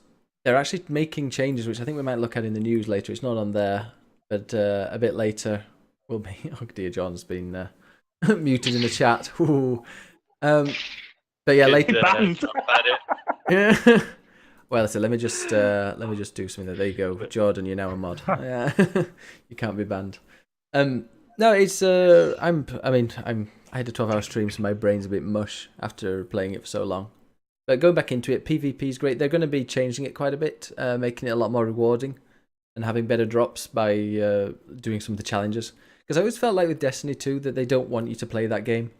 they're actually making changes, which I think we might look at in the news later. It's not on there, but a bit later will be. Oh dear, John's been muted in the chat. Ooh. But yeah, later. Yeah. Well, so let me just do something. There you go, Jordan. You're now a mod. Yeah, you can't be banned. No, it's I had a 12-hour stream, so my brain's a bit mush after playing it for so long. But going back into it, PvP is great. They're going to be changing it quite a bit, making it a lot more rewarding, and having better drops by doing some of the challenges. Because I always felt like with Destiny 2 that they don't want you to play that game.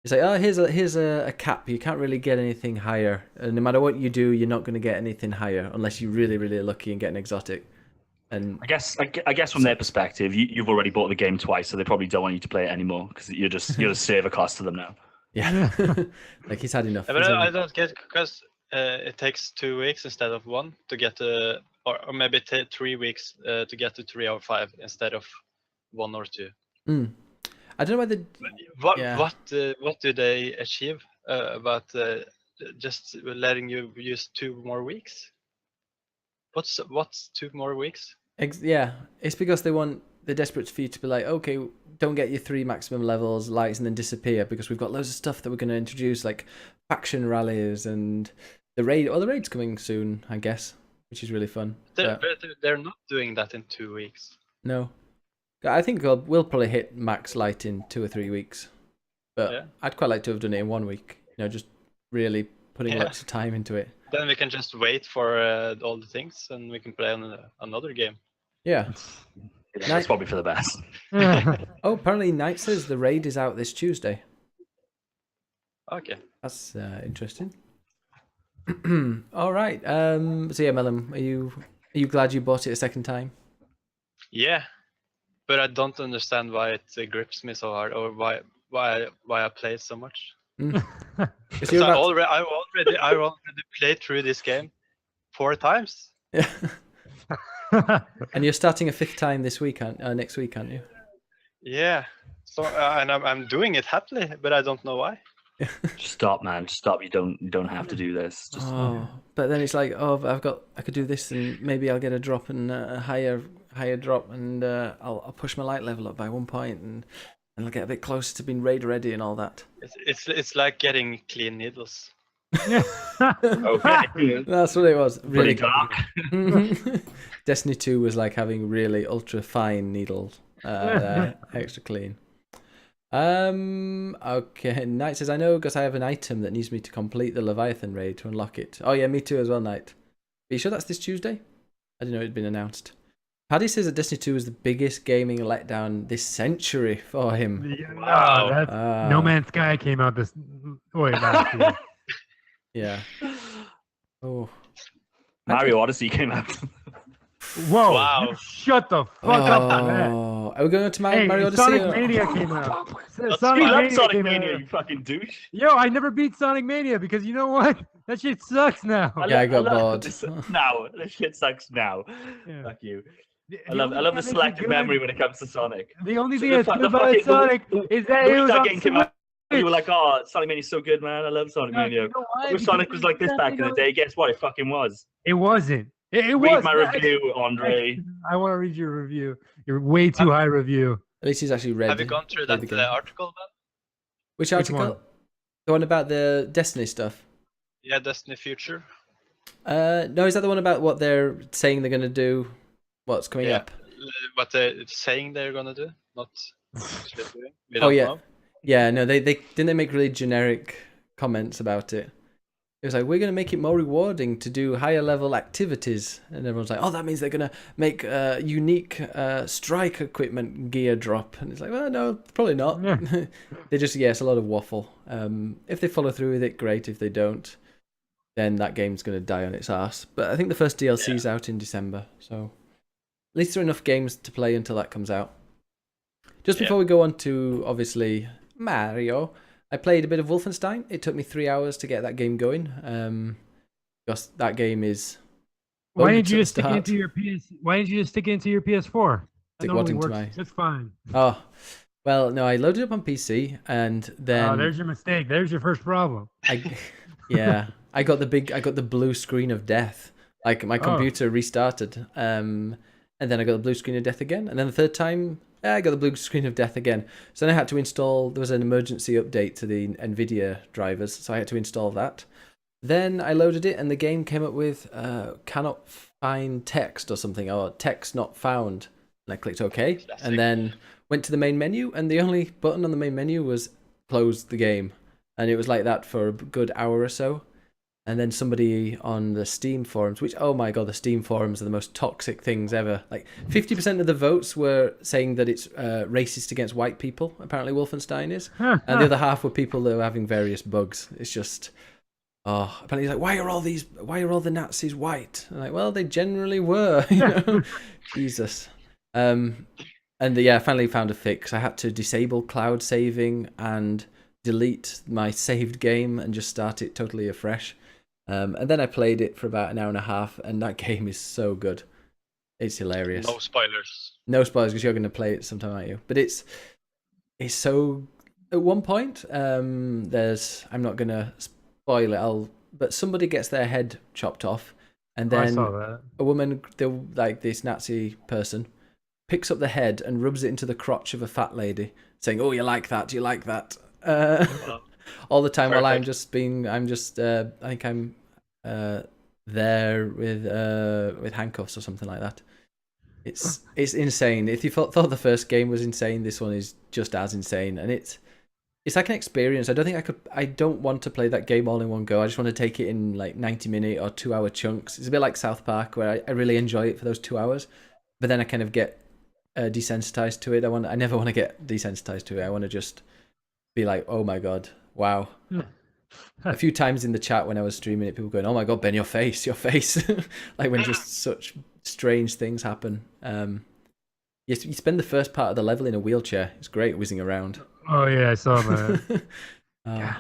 It's like, oh, here's a cap. You can't really get anything higher, and no matter what you do, you're not going to get anything higher unless you really, really are lucky and get an exotic. And I guess from their perspective, you've already bought the game twice, so they probably don't want you to play it anymore because you're just server cost to them now. Yeah, like he's had enough. Yeah, but I don't get because it takes 2 weeks instead of 1 to get to, or maybe 3 weeks to get to 3 or 5 instead of 1 or 2. I don't know whether what do they achieve about just letting you use 2 more weeks? What's 2 more weeks? Yeah, it's because they're desperate for you to be like, okay, don't get your 3 maximum levels, lights, and then disappear because we've got loads of stuff that we're going to introduce, like faction rallies and the raid. Well, the raid's coming soon, I guess, which is really fun. They're not doing that in 2 weeks. No, I think we'll probably hit max light in 2 or 3 weeks, but Yeah. I'd quite like to have done it in 1 week. Just really putting lots of time into it. Then we can just wait for all the things, and we can play on another game. Yeah. Yeah, that's probably for the best. Oh, apparently Knight says the raid is out this Tuesday. Okay. That's interesting. All right. So yeah, Melon, are you glad you bought it a second time? Yeah, but I don't understand why it grips me so hard, or why I play it so much. Because I already played through this game 4 times. Yeah. And you're starting a 5th time this week, next week, aren't you? Yeah. So and I'm doing it happily, but I don't know why. Stop, man. Stop. You don't have to do this. Just... But then it's like, I could do this, and maybe I'll get a drop and a higher drop, and I'll push my light level up by 1 point, and I'll get a bit closer to being raid ready and all that. It's like getting clean needles. Okay. That's what it was. Really Pretty dark. Destiny 2 was like having really ultra fine needles, extra clean. Okay, Knight says, I know because I have an item that needs me to complete the Leviathan raid to unlock it. Oh yeah, me too as well, Knight. Are you sure that's this Tuesday? I didn't know it had been announced. Paddy says that Destiny 2 is the biggest gaming letdown this century for him. Wow. No Man's Sky came out last year. Yeah. Oh. Mario Odyssey came out. Whoa! Wow. Shut the fuck up, man. Are we going to Mario Odyssey? Sonic Mania came out. Sonic Mania, you fucking douche. Yo, I never beat Sonic Mania because you know what? That shit sucks now. I got bored. Now, this shit sucks now. Yeah. Fuck you. I love the selective memory when it comes to Sonic. The only thing that's good about Sonic is that it was on game came out, you were like, oh, Sonic Mania's so good, man. I love Sonic Mania. If Sonic was like this back in the day, guess what? It fucking was. It wasn't. It Read was. my review, Andre. I want to read your review. Your way too high review. At least he's actually read. Have you gone through that article, man? Which article? one? The one about the Destiny stuff? Yeah, Destiny Future. No, is that the one about what they're saying they're going to do? What's coming up? What they're saying they're gonna do, not actually doing. We Oh don't yeah, know. yeah. No, they didn't they make really generic comments about it. It was like, we're going to make it more rewarding to do higher level activities, and everyone's like, oh, that means they're going to make unique strike equipment gear drop, and it's like, well, no, probably not. Yeah. They just, it's a lot of waffle. If they follow through with it, great. If they don't, then that game's going to die on its ass. But I think the first DLC's out in December, so at least there are enough games to play until that comes out. Just before we go on to, obviously, Mario, I played a bit of Wolfenstein. It took me 3 hours to get that game going. Because that game is... Why didn't you just stick it into your PS? Why didn't you just stick it into your PS4? That Stick what normally into works my- just fine. Oh, Well, no, I loaded up on PC and then there's your mistake. There's your first problem. yeah, I got the blue screen of death. Like my Oh. computer restarted, and then I got the blue screen of death again, and then the third time I got the blue screen of death again. So then I had to install. There was an emergency update to the NVIDIA drivers, so I had to install that. Then I loaded it, and the game came up with cannot find text or something, or text not found. And I clicked OK, Classic. and then went to the main menu, and the only button on the main menu was close the game. And it was like that for a good hour or so. And then somebody on the Steam forums, which, oh my god, the Steam forums are the most toxic things ever. Like 50% of the votes were saying that it's racist against white people, apparently Wolfenstein is. And the other half were people that were having various bugs. It's just, apparently he's like, why are all the Nazis white? I'm like, well, they generally were, you know? Jesus. And I finally found a fix. I had to disable cloud saving and delete my saved game and just start it totally afresh. And then I played it for about an hour and a half, and that game is so good. It's hilarious. No spoilers. No spoilers because you're going to play it sometime, aren't you? But it's so. At one point, I'm not going to spoil it. But somebody gets their head chopped off, and I then saw that. a woman, like this Nazi person, picks up the head and rubs it into the crotch of a fat lady, saying, "Oh, you like that? Do you like that?" All the time while I think I'm there with handcuffs or something like that. It's insane. If you thought the first game was insane, this one is just as insane, and it's like an experience. I don't want to play that game all in one go. I just want to take it in like 90-minute or 2-hour chunks. It's a bit like South Park, where I really enjoy it for those 2 hours, but then I kind of get desensitized to it. I never want to get desensitized to it. I want to just be like, oh my god, wow. A few times in the chat when I was streaming it, people going, oh my god, Ben, your face. Like when just such strange things happen. You spend the first part of the level in a wheelchair. It's great whizzing around. Oh yeah, I saw that. Uh,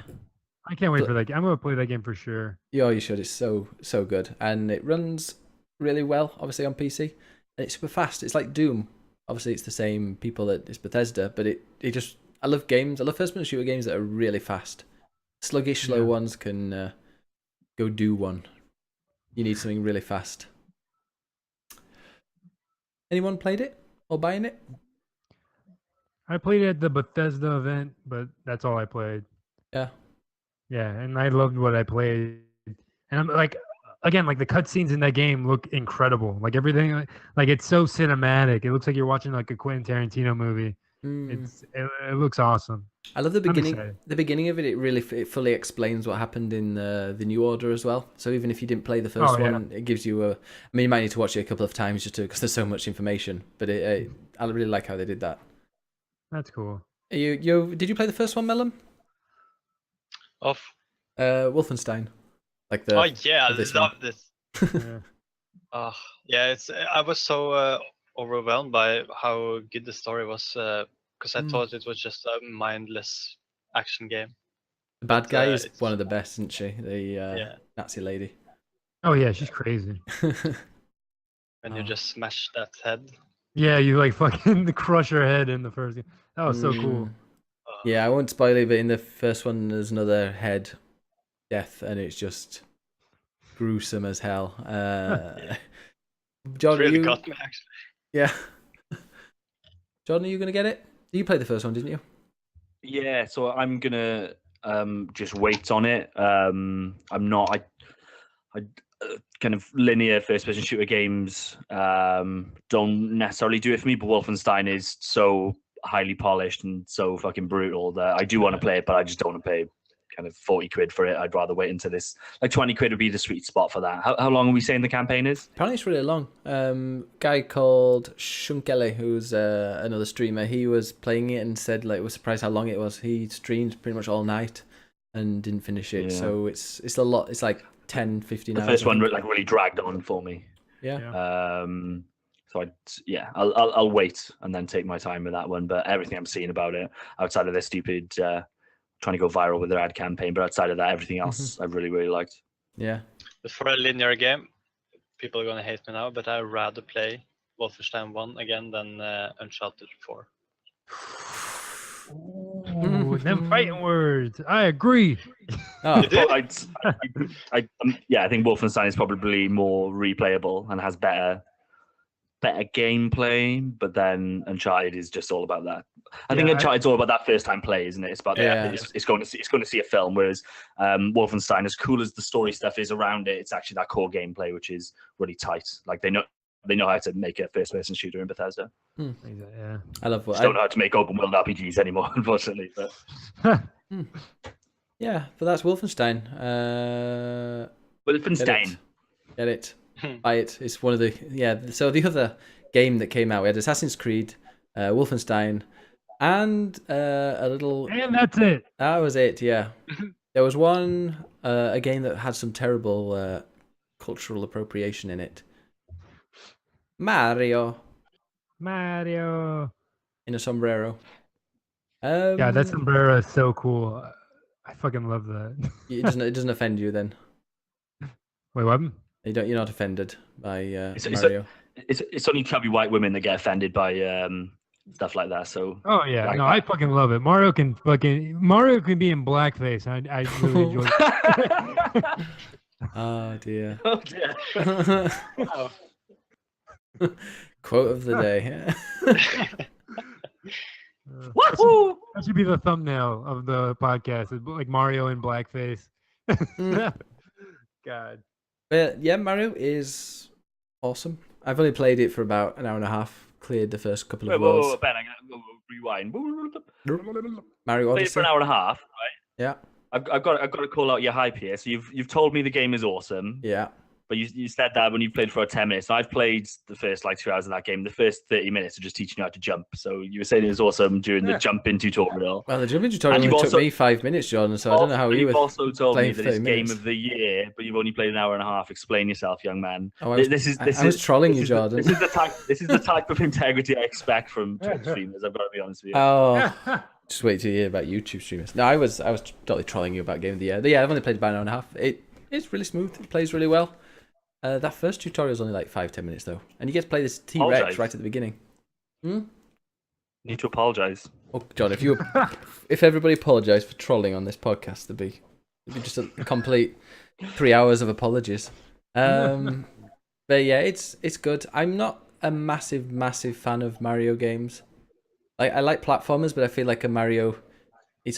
I can't wait for that game. I'm gonna play that game for sure. yeah, you should. It's so good, and it runs really well. Obviously on PC, and it's super fast. It's like Doom. Obviously, it's the same people that it's Bethesda, but it just. I love games. I love first-person shooter games that are really fast. Sluggish, slow ones can go do one. You need something really fast. Anyone played it or buying it? I played it at the Bethesda event, but that's all I played. Yeah. Yeah, and I loved what I played. And I'm like, again, like the cutscenes in that game look incredible. Like everything, like it's so cinematic. It looks like you're watching like a Quentin Tarantino movie. It looks awesome. I love the beginning. excited. The beginning of it, it fully explains what happened in the New Order as well. So even if you didn't play the first one, it gives you I mean, you might need to watch it a couple of times just because there's so much information. But I really like how they did that. That's cool. Did you play the first one, Melon? Of Wolfenstein. Like oh yeah, I this love one. this. Yeah. Yeah, I was so overwhelmed by how good the story was because I thought it was just a mindless action game. The bad guy is it's- one of the best, isn't she? The Nazi lady. Oh yeah, she's crazy. When you just smash that head. Yeah, you like fucking crush her head in the first game. That was so cool. Yeah, I won't spoil it, but in the first one, there's another head death, and it's just gruesome as hell. John, Really you... got me actually. Yeah. John, are you gonna get it? You played the first one, didn't you? Yeah, so I'm gonna just wait on it. I'm not. I kind of linear first-person shooter games don't necessarily do it for me, but Wolfenstein is so highly polished and so fucking brutal that I do want to play it, but I just don't want to pay kind of 40 quid for it. I'd rather wait until this. Like 20 quid would be the sweet spot for that. How long are we saying the campaign is? Apparently it's really long. Guy called Shunkele, who's another streamer, he was playing it and said like was surprised how long it was. He streamed pretty much all night and didn't finish it. Yeah. So it's a lot. It's like 10, 15 hours. The first one like really dragged on for me. Yeah. So I'll wait and then take my time with that one. But everything I'm seeing about it, outside of their stupid trying to go viral with their ad campaign, but outside of that, everything else I really, really liked. Yeah. But for a linear game, people are gonna hate me now, but I'd rather play Wolfenstein 1 again than Uncharted 4. Ooh, them fighting words. I agree. Oh, did? Yeah, I think Wolfenstein is probably more replayable and has better gameplay, but then Uncharted is just all about that. I think Uncharted's all about that first time play, isn't it? It's about it's going to see a film, whereas Wolfenstein, as cool as the story stuff is around it, it's actually that core gameplay which is really tight. Like they know how to make a first person shooter in Bethesda. Yeah. I love what Just don't know how to make open world RPGs anymore, unfortunately. But yeah, but that's Wolfenstein. Wolfenstein. Get it. Buy it. It's one of the So the other game that came out, we had Assassin's Creed, Wolfenstein, and a little. And that's it. That was it. Yeah, there was one a game that had some terrible cultural appropriation in it. Mario in a sombrero. Yeah, that sombrero is so cool. I fucking love that. It doesn't offend you then. Wait, what? You're not offended by It's Mario. It's only chubby white women that get offended by stuff like that. So Oh yeah, Like no, that. I fucking love it. Mario can be in blackface. I really enjoy it. Oh dear. oh dear. Oh, Quote of the day. Woohoo! That should be the thumbnail of the podcast. It's like Mario in blackface. God. But yeah, Mario is awesome. I've only played it for about an hour and a half. Cleared the first couple of Whoa, worlds. Ben, I'm gonna rewind. Mario Played it for Odyssey. an hour and a half, right? Yeah, I've got to call out your hype here. So you've told me the game is awesome, yeah. but you said that when you played for 10 minutes. So I've played the first 2 hours of that game. The first 30 minutes are just teaching you how to jump. So you were saying it was awesome during the jumping tutorial. Well, the jumping tutorial And you've only took also- me 5 minutes, Jordan. So I don't know how you You've were. also told me playing that it's 30 game minutes. of the year, but you've only played an hour and a half. Explain yourself, young man. Oh, I was trolling you, Jordan. This is the type of integrity I expect from Twitch streamers. I've got to be honest with you. Oh, just wait till you hear about YouTube streamers. No, I was totally trolling you about Game of the Year. But yeah, I've only played about an hour and a half. It's really smooth. It plays really well. That first tutorial is only like 5-10 minutes though, and you get to play this T-Rex Apologise. right at the beginning. Need to apologise. Oh, John, if everybody apologised for trolling on this podcast, it'd be just a complete 3 hours of apologies. But yeah, it's good. I'm not a massive fan of Mario games. I like platformers, but I feel like a Mario, it's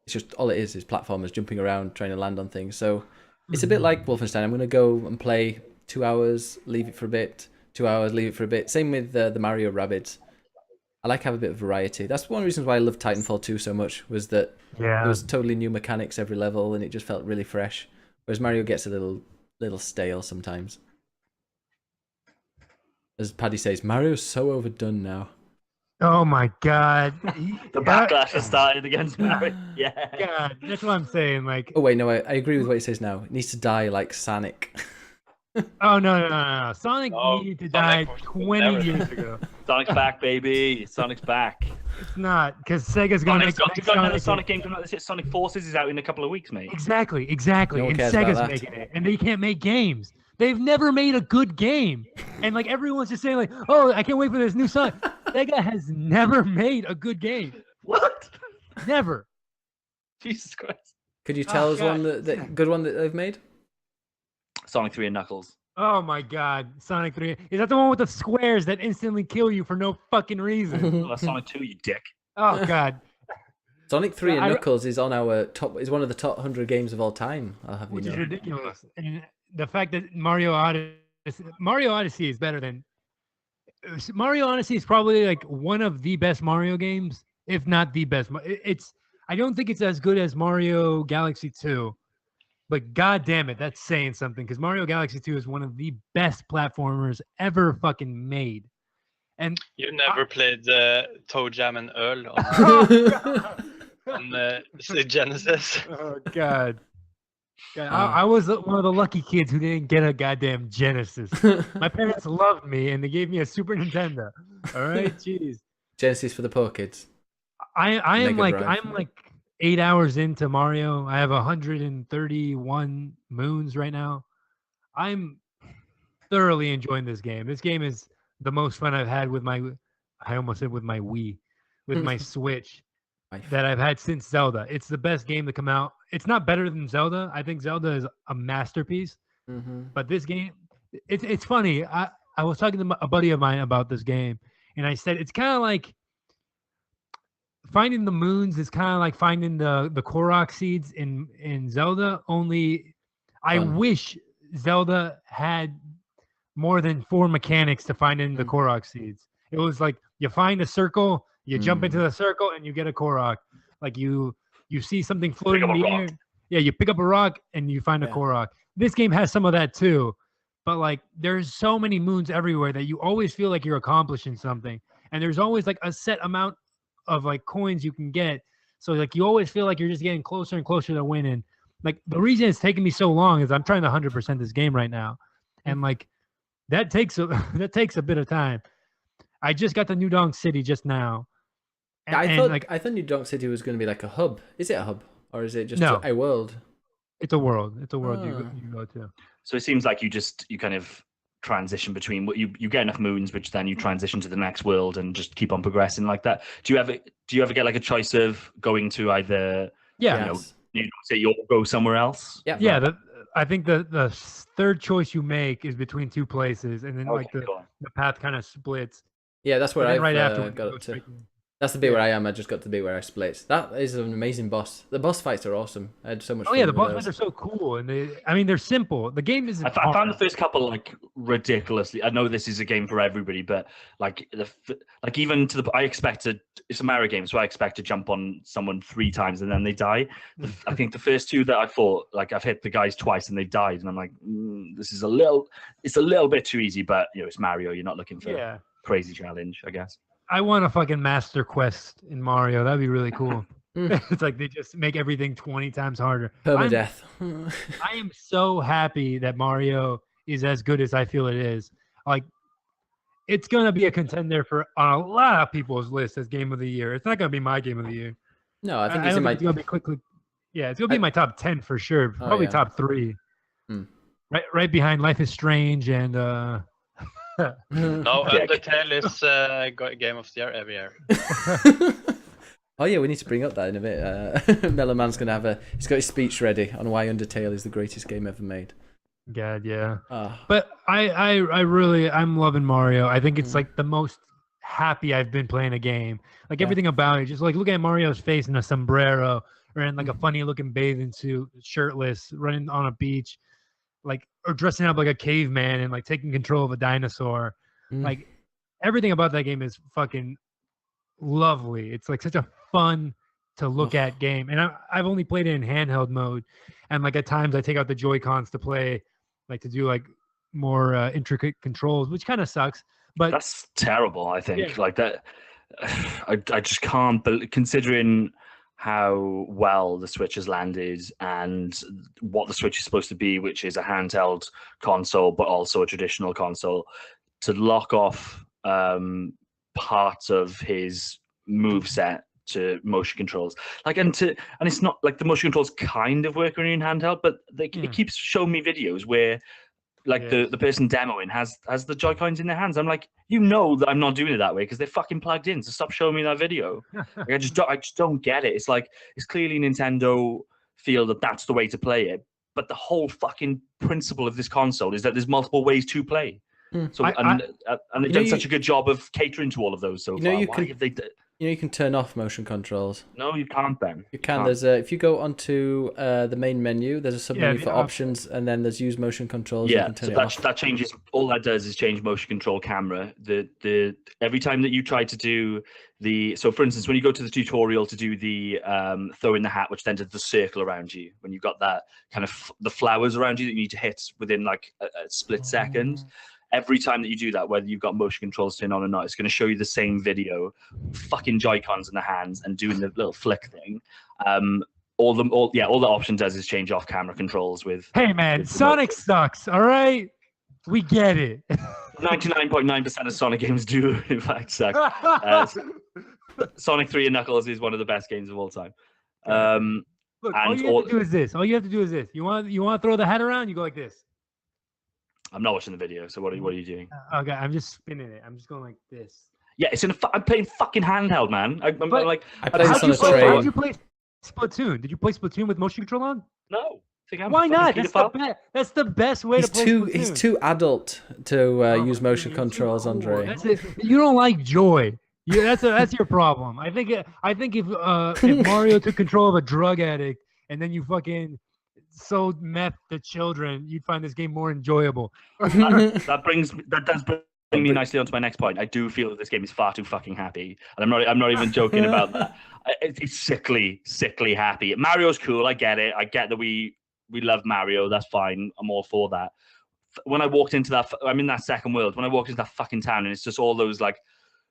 just all it is platformers jumping around trying to land on things. So it's a bit like Wolfenstein. I'm gonna go and play 2 hours, leave it for a bit. 2 hours, leave it for a bit. Same with the Mario Rabbids. I like to have a bit of variety. That's one of the reasons why I love Titanfall 2 so much, was that there was totally new mechanics every level and it just felt really fresh. Whereas Mario gets a little stale sometimes. As Paddy says, Mario's so overdone now. Oh my God. The backlash has started against Mario. Yeah. God, that's what I'm saying. Like, Oh wait, no, I agree with what he says now. It needs to die like Sonic. oh no. Sonic No, needed to Sonic die was 20 never- years ago. Sonic's back, baby. Sonic's back. It's not, because Sega's gonna make Sonic's the got another next Sonic game coming out. This shit, Sonic Forces is out in a couple of weeks, mate. Exactly. No one And cares about Sega's that. making it, and they can't make games. They've never made a good game, and like everyone's just saying, like, "Oh, I can't wait for this new Sonic." Sega has never made a good game. What? Never. Jesus Christ. Could you tell us God. one that good one that they've made? Sonic 3 and Knuckles. Oh my God, Sonic 3. Is that the one with the squares that instantly kill you for no fucking reason? Well, that's Sonic 2, you dick. Oh God. Sonic 3 and I- Knuckles is on our top. Is one of the top 100 games of all time. I'll have you Which is know. ridiculous. And the fact that Mario Odyssey is better than Mario Odyssey is probably like one of the best Mario games, if not the best. It's I don't think it's as good as Mario Galaxy 2, but god damn it, that's saying something, because Mario Galaxy 2 is one of the best platformers ever fucking made. And You never played Toe Jam and Earl on the Genesis. oh god. God, I was one of the lucky kids who didn't get a goddamn Genesis. My parents loved me and they gave me a Super Nintendo. All right, jeez. Genesis for the poor kids. I am Mega like Drive. I'm like 8 hours into Mario. I have 131 moons right now. I'm thoroughly enjoying this game. This game is the most fun I've had with my I almost said with my Wii, with my Switch. that I've had since Zelda. It's the best game to come out. It's not better than Zelda. I think Zelda is a masterpiece. But this game, it's funny. I was talking to a buddy of mine about this game, and I said it's kind of like finding the moons is kind of like finding the Korok seeds in Zelda. Only I wish Zelda had more than 4 mechanics to find in the Korok seeds. It was like you find a circle, you jump into the circle, and you get a Korok. Like you see something floating in the air. Yeah, you pick up a rock and you find a Korok. This game has some of that too, but like there's so many moons everywhere that you always feel like you're accomplishing something, and there's always like a set amount of like coins you can get. So like you always feel like you're just getting closer and closer to winning. Like the reason it's taking me so long is I'm trying to 100% this game right now, and like that takes a bit of time. I just got the New Donk City just now. And, I thought New Donk City was going to be like a hub. Is it a hub or is it just a world? It's a world. It's a world you go to. So it seems like you kind of transition between what you get enough moons, which then you transition to the next world and just keep on progressing like that. Do you ever get like a choice of going to either New Donk City or go somewhere else? Yeah. I think the third choice you make is between 2 places, and then the path kind of splits. Yeah, that's where I got up to. That's the bit where I am. I just got to the bit where I split. That is an amazing boss. The boss fights are awesome. I had so much fun. Oh yeah, the boss fights are so cool, and they're simple. The game isn't. I found the first couple like ridiculously. I know this is a game for everybody, but like even to I expected it's a Mario game, so I expect to jump on someone 3 times and then they die. I think the first 2 that I fought, like I've hit the guys twice and they've died, and I'm like, this is it's a little bit too easy, but it's Mario. You're not looking for a crazy challenge, I guess. I want a fucking master quest in Mario. That'd be really cool. It's like they just make everything 20 times harder. Permadeath. I am so happy that Mario is as good as I feel it is. Like, it's gonna be a contender on a lot of people's list as game of the year. It's not gonna be my game of the year. No, I think it's gonna be quickly. Yeah, it's gonna be my top 10 for sure. Probably top 3. Right behind Life is Strange and. No, Undertale is game of the year every year. Oh yeah, we need to bring up that in a bit. Mellow Man's gonna he's got his speech ready on why Undertale is the greatest game ever made. God, yeah. But I'm loving Mario. I think it's like the most happy I've been playing a game. Like everything about it, just like look at Mario's face in a sombrero or in like a funny looking bathing suit, shirtless, running on a beach. Like or dressing up like a caveman and like taking control of a dinosaur. Like everything about that game is fucking lovely. It's like such a fun to look at game. And I've only played it in handheld mode. And like at times I take out the Joy-Cons to play, like to do like more intricate controls, which kind of sucks. But that's terrible, I think. Like that, I just can't, considering how well the Switch has landed and what the Switch is supposed to be, which is a handheld console, but also a traditional console, to lock off part of his moveset to motion controls. And it's not like the motion controls kind of work when you're in handheld, but it keeps showing me videos where the person demoing has the Joy-Cons in their hands. I'm like, that I'm not doing it that way because they're fucking plugged in. So stop showing me that video. Like, I just don't get it. It's like it's clearly Nintendo feel that that's the way to play it, but the whole fucking principle of this console is that there's multiple ways to play. So and they've done such a good job of catering to all of those so far. Why have they? You can turn off motion controls. No, you can't, Ben. You can. There's if you go onto the main menu, there's a sub-menu for options, and then there's use motion controls. Yeah, so that changes. All that does is change motion control camera. The every time that you try to do so for instance, when you go to the tutorial to do the throw in the hat, which then does the circle around you, when you've got that kind of the flowers around you that you need to hit within like a split second. Every time that you do that, whether you've got motion controls turned on or not, it's going to show you the same video, fucking Joy-Cons in the hands and doing the little flick thing. All the option does is change off camera controls with. Hey man, Sonic sucks. All right, we get it. 99.9% of Sonic games do in fact suck. Sonic 3 and Knuckles is one of the best games of all time. Look, all you have to do is this. All you have to do is this. You want to throw the hat around? You go like this. I'm not watching the video, so what are you doing? Okay, I'm just spinning it. I'm just going like this. Yeah, it's in a. I'm playing fucking handheld, man. I'm But- like, I played how this do on you a play- train. How'd you play Splatoon? Did you play Splatoon with motion control on? No. Think I'm Why a not? fucking That's the pedophile? best. That's the best way He's to play too Splatoon. he's too adult to Oh, use motion dude, it's controls, cool. Andre. That's it. You don't like joy. Yeah, that's your problem. I think if Mario took control of a drug addict and then you fucking sold meth to children, you'd find this game more enjoyable. That does bring me nicely onto my next point. I do feel that this game is far too fucking happy, and I'm not even joking about that. It's sickly happy. Mario's cool. I get it. I get that we love Mario. That's fine. I'm all for that. When I walked into that, I'm in that second world. When I walked into that fucking town, and it's just all those like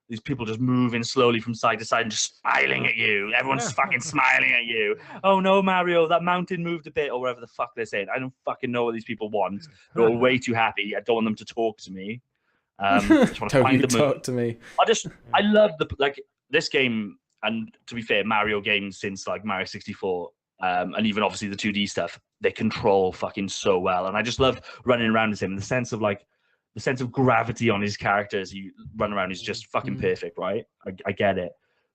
these people just moving slowly from side to side and just smiling at you. Everyone's fucking smiling at you. Oh no, Mario, that mountain moved a bit, or whatever the fuck they're saying. I don't fucking know what these people want. They're all way too happy. I don't want them to talk to me. I just want to Don't find you the moon. talk to me. I love this game, and to be fair, Mario games since like Mario 64, and even obviously the 2D stuff, they control fucking so well. And I just love running around with him. The sense of gravity on his character as you run around is just fucking perfect, right? I get it.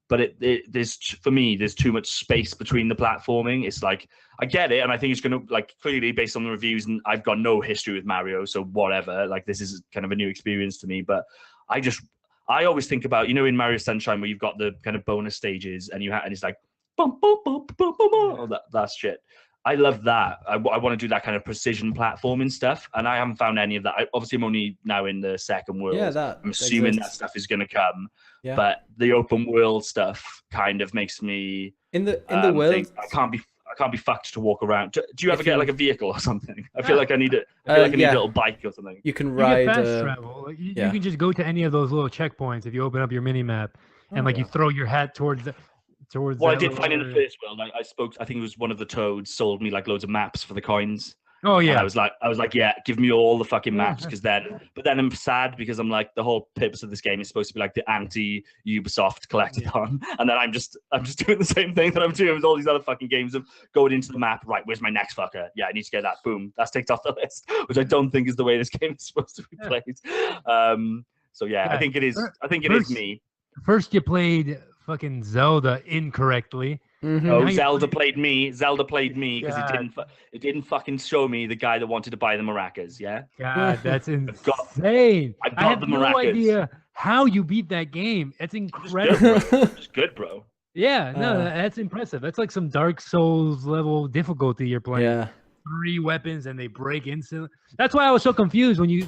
But there's for me, there's too much space between the platforming. It's like I get it, and I think it's gonna like clearly based on the reviews, and I've got no history with Mario, so whatever. Like this is kind of a new experience to me. But I always think about, in Mario Sunshine where you've got the kind of bonus stages and and it's like boom, boom, boom, boom, boom, boom, that shit. I love that. I want to do that kind of precision platforming stuff, and I haven't found any of that. Obviously, I'm only now in the second world. Yeah, I'm assuming that exists. stuff is going to come. Yeah. But the open world stuff kind of makes me In the world, think I can't be fucked to walk around. Do you ever If get you- like a vehicle or something? I feel like I need a little bike or something. you can You ride. get fast travel. Like, you yeah. can just go to any of those little checkpoints if you open up your mini map and Oh, you throw your hat towards Well, I that did little find in the area. first world. I think it was one of the toads sold me like loads of maps for the coins. Oh And yeah. I was like, yeah, give me all the fucking maps, but then I'm sad because I'm like, the whole purpose of this game is supposed to be like the anti-Ubisoft collectathon, and then I'm just doing the same thing that I'm doing with all these other fucking games of going into the map. Right, where's my next fucker? Yeah, I need to get that. Boom, that's ticked off the list, which I don't think is the way this game is supposed to be played. So yeah, I think it is. I think it is me. First you played fucking Zelda incorrectly. Mhm. Now Oh, you Zelda played me. Zelda played me because God. it didn't fucking show me the guy that wanted to buy the maracas. Yeah. God, that's got- insane. I've I got have the no maracas. idea how you beat that game. It's Good, incredible. bro. It's good, bro. Yeah, no, Uh, that's impressive. That's like some Dark Souls level difficulty you're playing. Yeah. 3 weapons and they break instantly. That's why I was so confused when you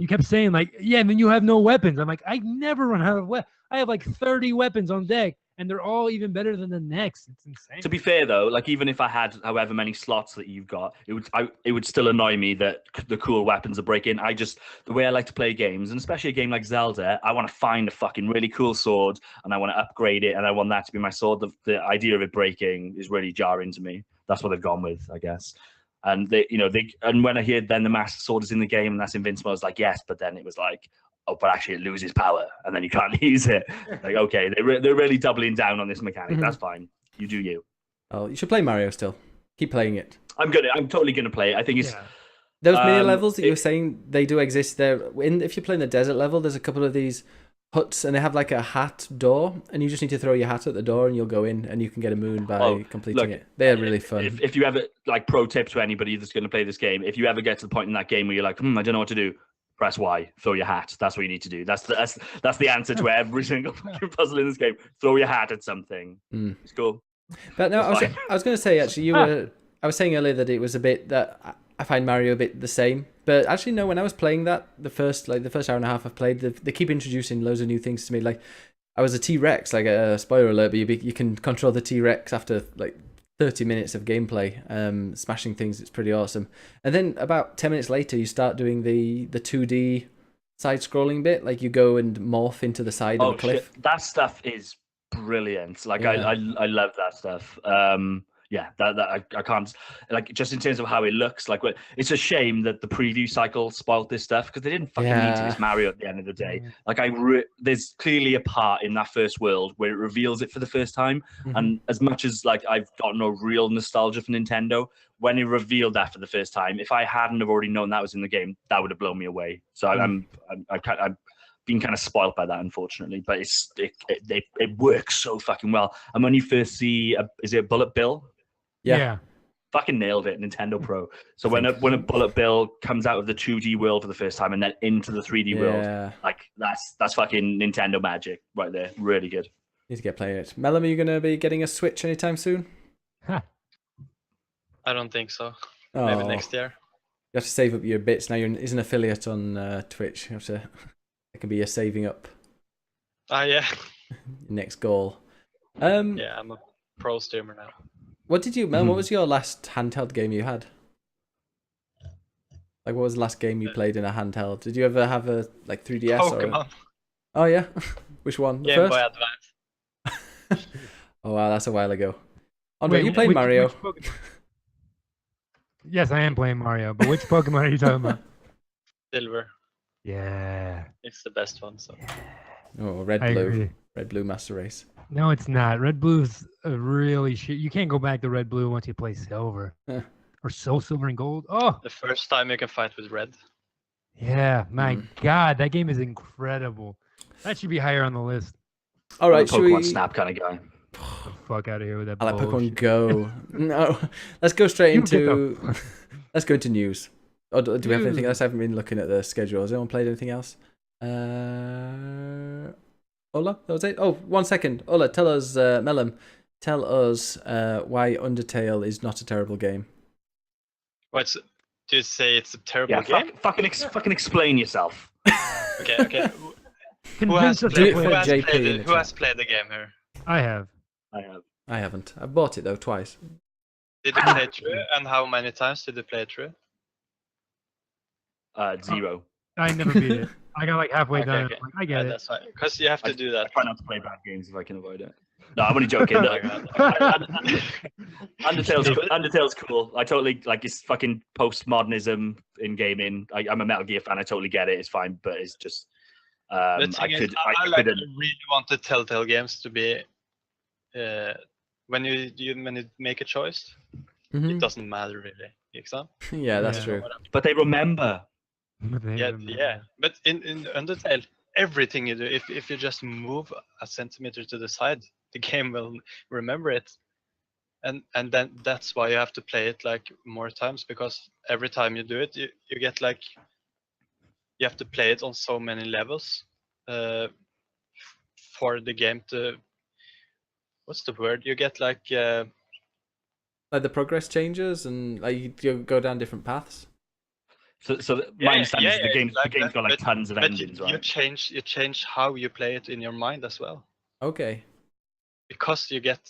kept saying like, yeah, and then you have no weapons. I'm like, I never run out of weapons. I have like 30 weapons on deck, and they're all even better than the next. It's insane. To be fair though, like even if I had however many slots that you've got, it would still annoy me that the cool weapons are breaking. The way I like to play games, and especially a game like Zelda, I want to find a fucking really cool sword and I want to upgrade it and I want that to be my sword. The idea of it breaking is really jarring to me. That's what they've gone with, I guess. And and when I heard then the Master Sword is in the game and that's invincible, I was like, yes, but then it was like, oh, but actually it loses power and then you can't use it. Like, okay, they're really doubling down on this mechanic. Mhm. That's fine. You do you. Oh, you should play Mario still. Keep playing it. I'm totally gonna play it. I think it's Yeah. Those mini Um, levels that you were it- saying, they do exist there. If you're playing the desert level, there's a couple of these huts and they have like a hat door, and you just need to throw your hat at the door and you'll go in and you can get a moon by Oh, completing look, it. They're really fun. If you ever, like, pro tip to anybody that's going to play this game, if you ever get to the point in that game where you're like, I don't know what to do, press Y, throw your hat. That's what you need to do. That's the answer to every single fucking puzzle in this game. Throw your hat at something. Mm. It's cool. But no, It's fine. I was going to say actually, I was saying earlier that it was a bit that I find Mario a bit the same. But actually, no, when I was playing that, the first hour and a half I've played, they keep introducing loads of new things to me. Like, I was a T-Rex, like a spoiler alert, but you can control the T-Rex after like 30 minutes of gameplay, smashing things. It's pretty awesome. And then about 10 minutes later, you start doing the 2D side-scrolling bit. Like, you go and morph into the side of a cliff. Shit. That stuff is brilliant. Like, Yeah. I love that stuff. Yeah, that I can't, like, just in terms of how it looks, like, it's a shame that the preview cycle spoiled this stuff because they didn't fucking need to. Yeah. It's Mario at the end of the day. Yeah. Like, there's clearly a part in that first world where it reveals it for the first time, Mhm. and as much as like I've got no real nostalgia for Nintendo, when it revealed that for the first time, if I hadn't have already known that was in the game, that would have blown me away. So Mm. I'd been kind of spoiled by that, unfortunately. But it works so fucking well. And when you first see, is it Bullet Bill? Yeah. Fucking nailed it, Nintendo Pro. So when a Bullet Bill comes out of the 2D world for the first time and then into the 3D world, like that's fucking Nintendo magic right there. Really good. Need to get playing it. Melum, are you going to be getting a Switch anytime soon? I don't think so. Oh, Maybe next year. you have to save up your bits now. You're an affiliate on Twitch. You have to. It can be your saving up Ah, yeah. your next goal. Yeah, I'm a pro streamer now. What did you, Mel? What was your last handheld game you had? Like, what was the last game you played in a handheld? Did you ever have a 3DS Pokemon. Oh yeah, which one? The Game first? Boy Advance. Oh wow, that's a while ago. Andre, Wait, you played which Mario? Pokemon? Yes, I am playing Mario, but which Pokemon are you talking about? Silver. Yeah. It's the best one. So Oh, Red I Blue, agree. Red Blue Master Race. No, it's not. Red Blue's a really shit. You can't go back to Red Blue once you play Silver. Yeah. Or Soul Silver and Gold. Oh, the first time you can fight with Red. yeah. My God, that game is incredible. That should be higher on the list. All I'm a right, should Pokemon we? Snap kind of guy. Get the fuck out of here with that. I like Pokemon bullshit. Go. No, let's go straight You get the into. Let's go into news. Or do we have anything News. else? I haven't been looking at the schedule. Has anyone played anything else? Ola, that was it. Oh, 1 second. Ola, tell us, Melum, tell us why Undertale is not a terrible game. What's do you say it's a terrible Yeah, game? fucking explain yourself. Okay. Who Convince has, us Do to it play for it. JP in the who has chat. played the game here? I have. I have. I haven't. I bought it though twice. Did you play it through? And how many times did you play it through? 0. I never beat it. I got like halfway Okay, done. okay. I'm like, I get it. That's fine. Because you have to do that. I try not to play bad games if I can avoid it. No, I'm only joking. Oh No. my God. Undertale's cool. I totally like it's fucking postmodernism in gaming. I'm a Metal Gear fan. I totally get it. It's fine, but it's just The I thing is, could I I like couldn't. really want the Telltale games to be when you make a choice, Mhm. it doesn't matter really. Exam. Yeah, that's Yeah. true. But they remember. But they Yeah, remember. yeah. But in Undertale, everything you do, if you just move a centimeter to the side, the game will remember it. And then that's why you have to play it like more times, because every time you do it, you get like you have to play it on so many levels for the game to what's the word? You get like Like the progress changes and like you go down different paths. So Yeah, my understanding is yeah, the game's like the game's that, got like tons of but endings, you right? change how you play it in your mind as well. Okay. Because you get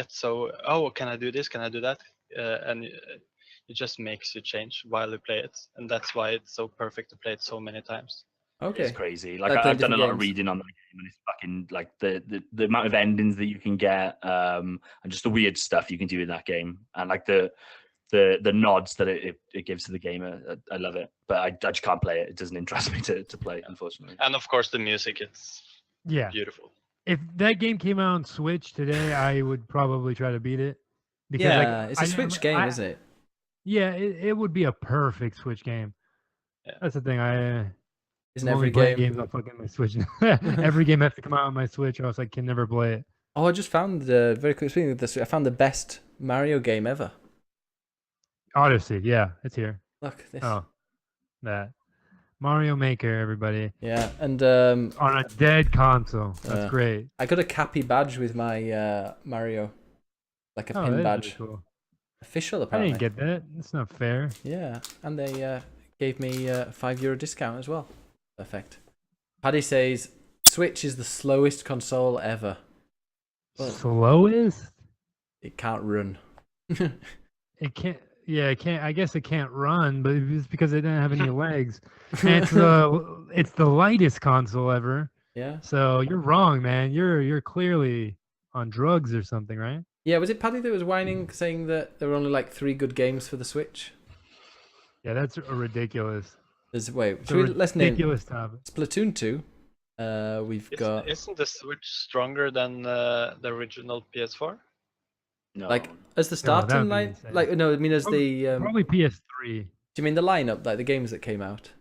so can I do this, can I do that, and it just makes you change while you play it, and that's why it's so perfect to play it so many times. Okay. It's crazy. Like Like playing I've done a different lot of games. reading on that game, and it's fucking like the amount of endings that you can get, and just the weird stuff you can do in that game, and like the nods that it gives to the game. I love it, but I just can't play it. It doesn't interest me to play it, unfortunately. And of course the music, it's Yeah. beautiful. If that game came out on Switch today, I would probably try to beat it. Because Yeah, like, it's a Switch game, isn't it? Yeah, it would be a perfect Switch game. Yeah. That's the thing. Isn't I'm only every playing game? games on fucking my Switch. Every game has to come out on my Switch, or else I can never play it. Oh, I just found very quick. Speaking of this, I found the best Mario game ever. Odyssey, yeah, it's here. Look this. Oh, that Mario Maker, everybody Yeah, and on a dead console. That's Yeah. great. I got a Cappy badge with my Mario, like a Oh, pin that is badge, really cool. official I apparently. didn't get that. That's not fair. Yeah, and they gave me a €5 discount as well. Perfect. Paddy says Switch is the slowest console ever. Well- Slowest? It can't run. It can't. Yeah, it can't. I guess it can't run, but it's because it didn't have any legs. And it's the lightest console ever. Yeah. So you're wrong, man. You're clearly on drugs or something, right? Yeah, was it Paddy that was whining, saying that there were only like 3 good games for the Switch? Yeah, that's ridiculous. Let's name Ridiculous topic. Splatoon 2. We've got Isn't the Switch stronger than the original PS4? No, like as the that'd starting be line. insane. Like no, I mean as Probably- the. Probably PS3. Do you mean the lineup, like the games that came out?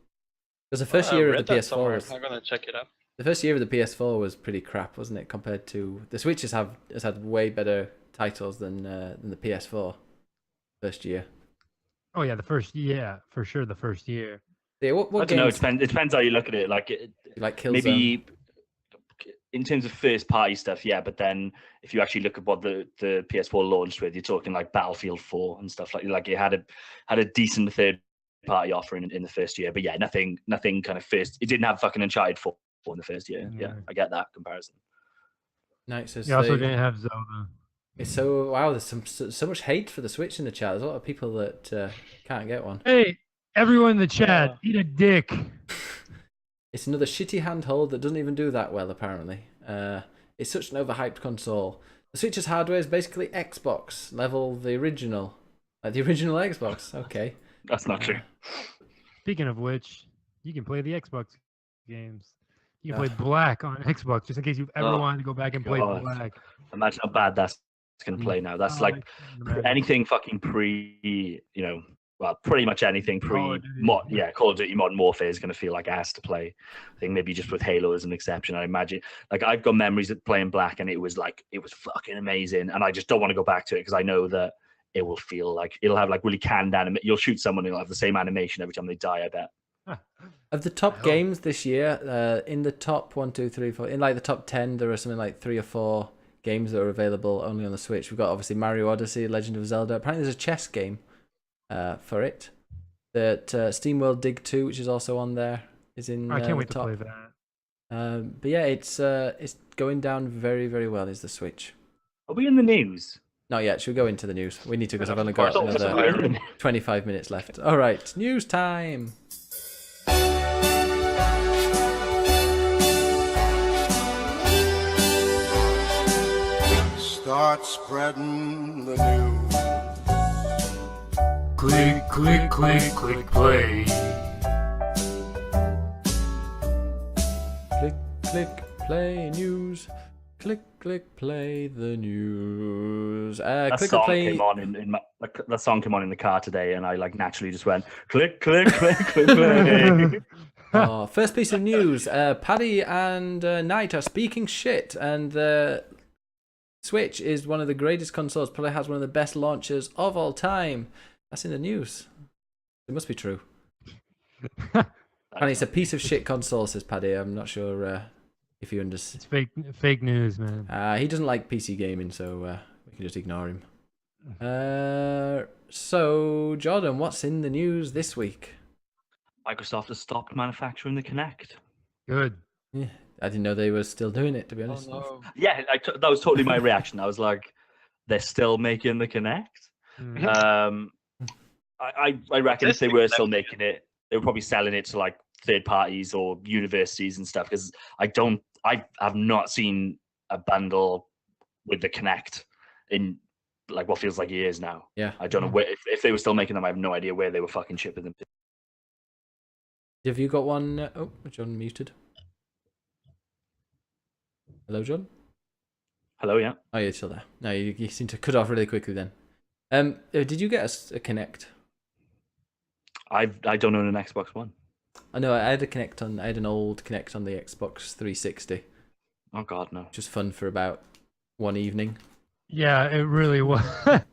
Because the first I year read of the that PS4 somewhere. was. I'm gonna check it up. The first year of the PS4 was pretty crap, wasn't it? Compared to the Switch has had way better titles than the PS4 first year. Oh yeah, for sure the first year. Yeah, what I don't know. games? It depends how you look at it. Like, You like Killzone? maybe in terms of first party stuff, yeah. But then if you actually look at what the PS4 launched with, you're talking like Battlefield 4 and stuff like it had a decent third party offering in the first year. But yeah, nothing kind of first. It didn't have fucking Uncharted 4 in the first year. Yeah, I get that comparison. Nice. You also didn't have Zelda. It's so wow. There's so much hate for the Switch in the chat. There's a lot of people that can't get one. Hey, everyone in the chat, eat a dick. It's another shitty handheld that doesn't even do that well, apparently. It's such an overhyped console. The Switch's hardware is basically Xbox level, the original. Like the original Xbox. Okay. That's not true. Speaking of which, you can play the Xbox games. You can play Black on Xbox, just in case you've ever wanted to go back and play God. Black. Imagine how bad that's going to play now. That's like anything fucking pre, well, pretty much anything Call of Duty. Call of Duty Modern Warfare is going to feel like ass to play. I think maybe just with Halo as an exception. I imagine, like, I've got memories of playing Black, and it was fucking amazing, and I just don't want to go back to it because I know that it will feel like it'll have like really canned animation. You'll shoot someone and it'll have the same animation every time they die, I bet. Of the top games this year, in the top 1, 2, 3, 4, in like the top 10, there are something like 3 or 4 games that are available only on the Switch. We've got obviously Mario Odyssey, Legend of Zelda. Apparently there's a chess game for it. That SteamWorld Dig 2, which is also on there, is in I can't wait the to top. play that. But yeah, it's going down very, very well, is the Switch. Are we in the news? Not yet. Should we go into the news? We need to because I've only Of got course. another 25 minutes left. All right, news time. Start spreading the news. Click, click, click, click, play. Click, click, play news. Click, click, play the news. That Click song or play. came on in my, like, that song came on in the car today, and I like naturally just went click, click, click, click, play. Oh, first piece of news. Paddy and Knight are speaking shit, and the Switch is one of the greatest consoles. Probably has one of the best launchers of all time. That's in the news. It must be true. And it's a piece of shit console, says Paddy. I'm not sure if you understand. It's fake news, man. He doesn't like PC gaming, so we can just ignore him. So, Jordan, what's in the news this week? Microsoft has stopped manufacturing the Kinect. Good. Yeah, I didn't know they were still doing it, to be honest. Oh, no. Yeah, that was totally my reaction. I was like, they're still making the Kinect. Mm. I reckon if they were still making it, they were probably selling it to like third parties or universities and stuff. Because I have not seen a bundle with the Kinect in like what feels like years now. Yeah. I don't know where, if they were still making them. I have no idea where they were fucking shipping them to. Have you got one? Oh, John muted. Hello, John? Hello, yeah. Oh, you're still there. No, you seem to cut off really quickly then. Did you get a Kinect? I don't own an Xbox One. I know, I had I had an old Kinect on the Xbox 360, Oh God, no. which was fun for about one evening. Yeah, it really was. But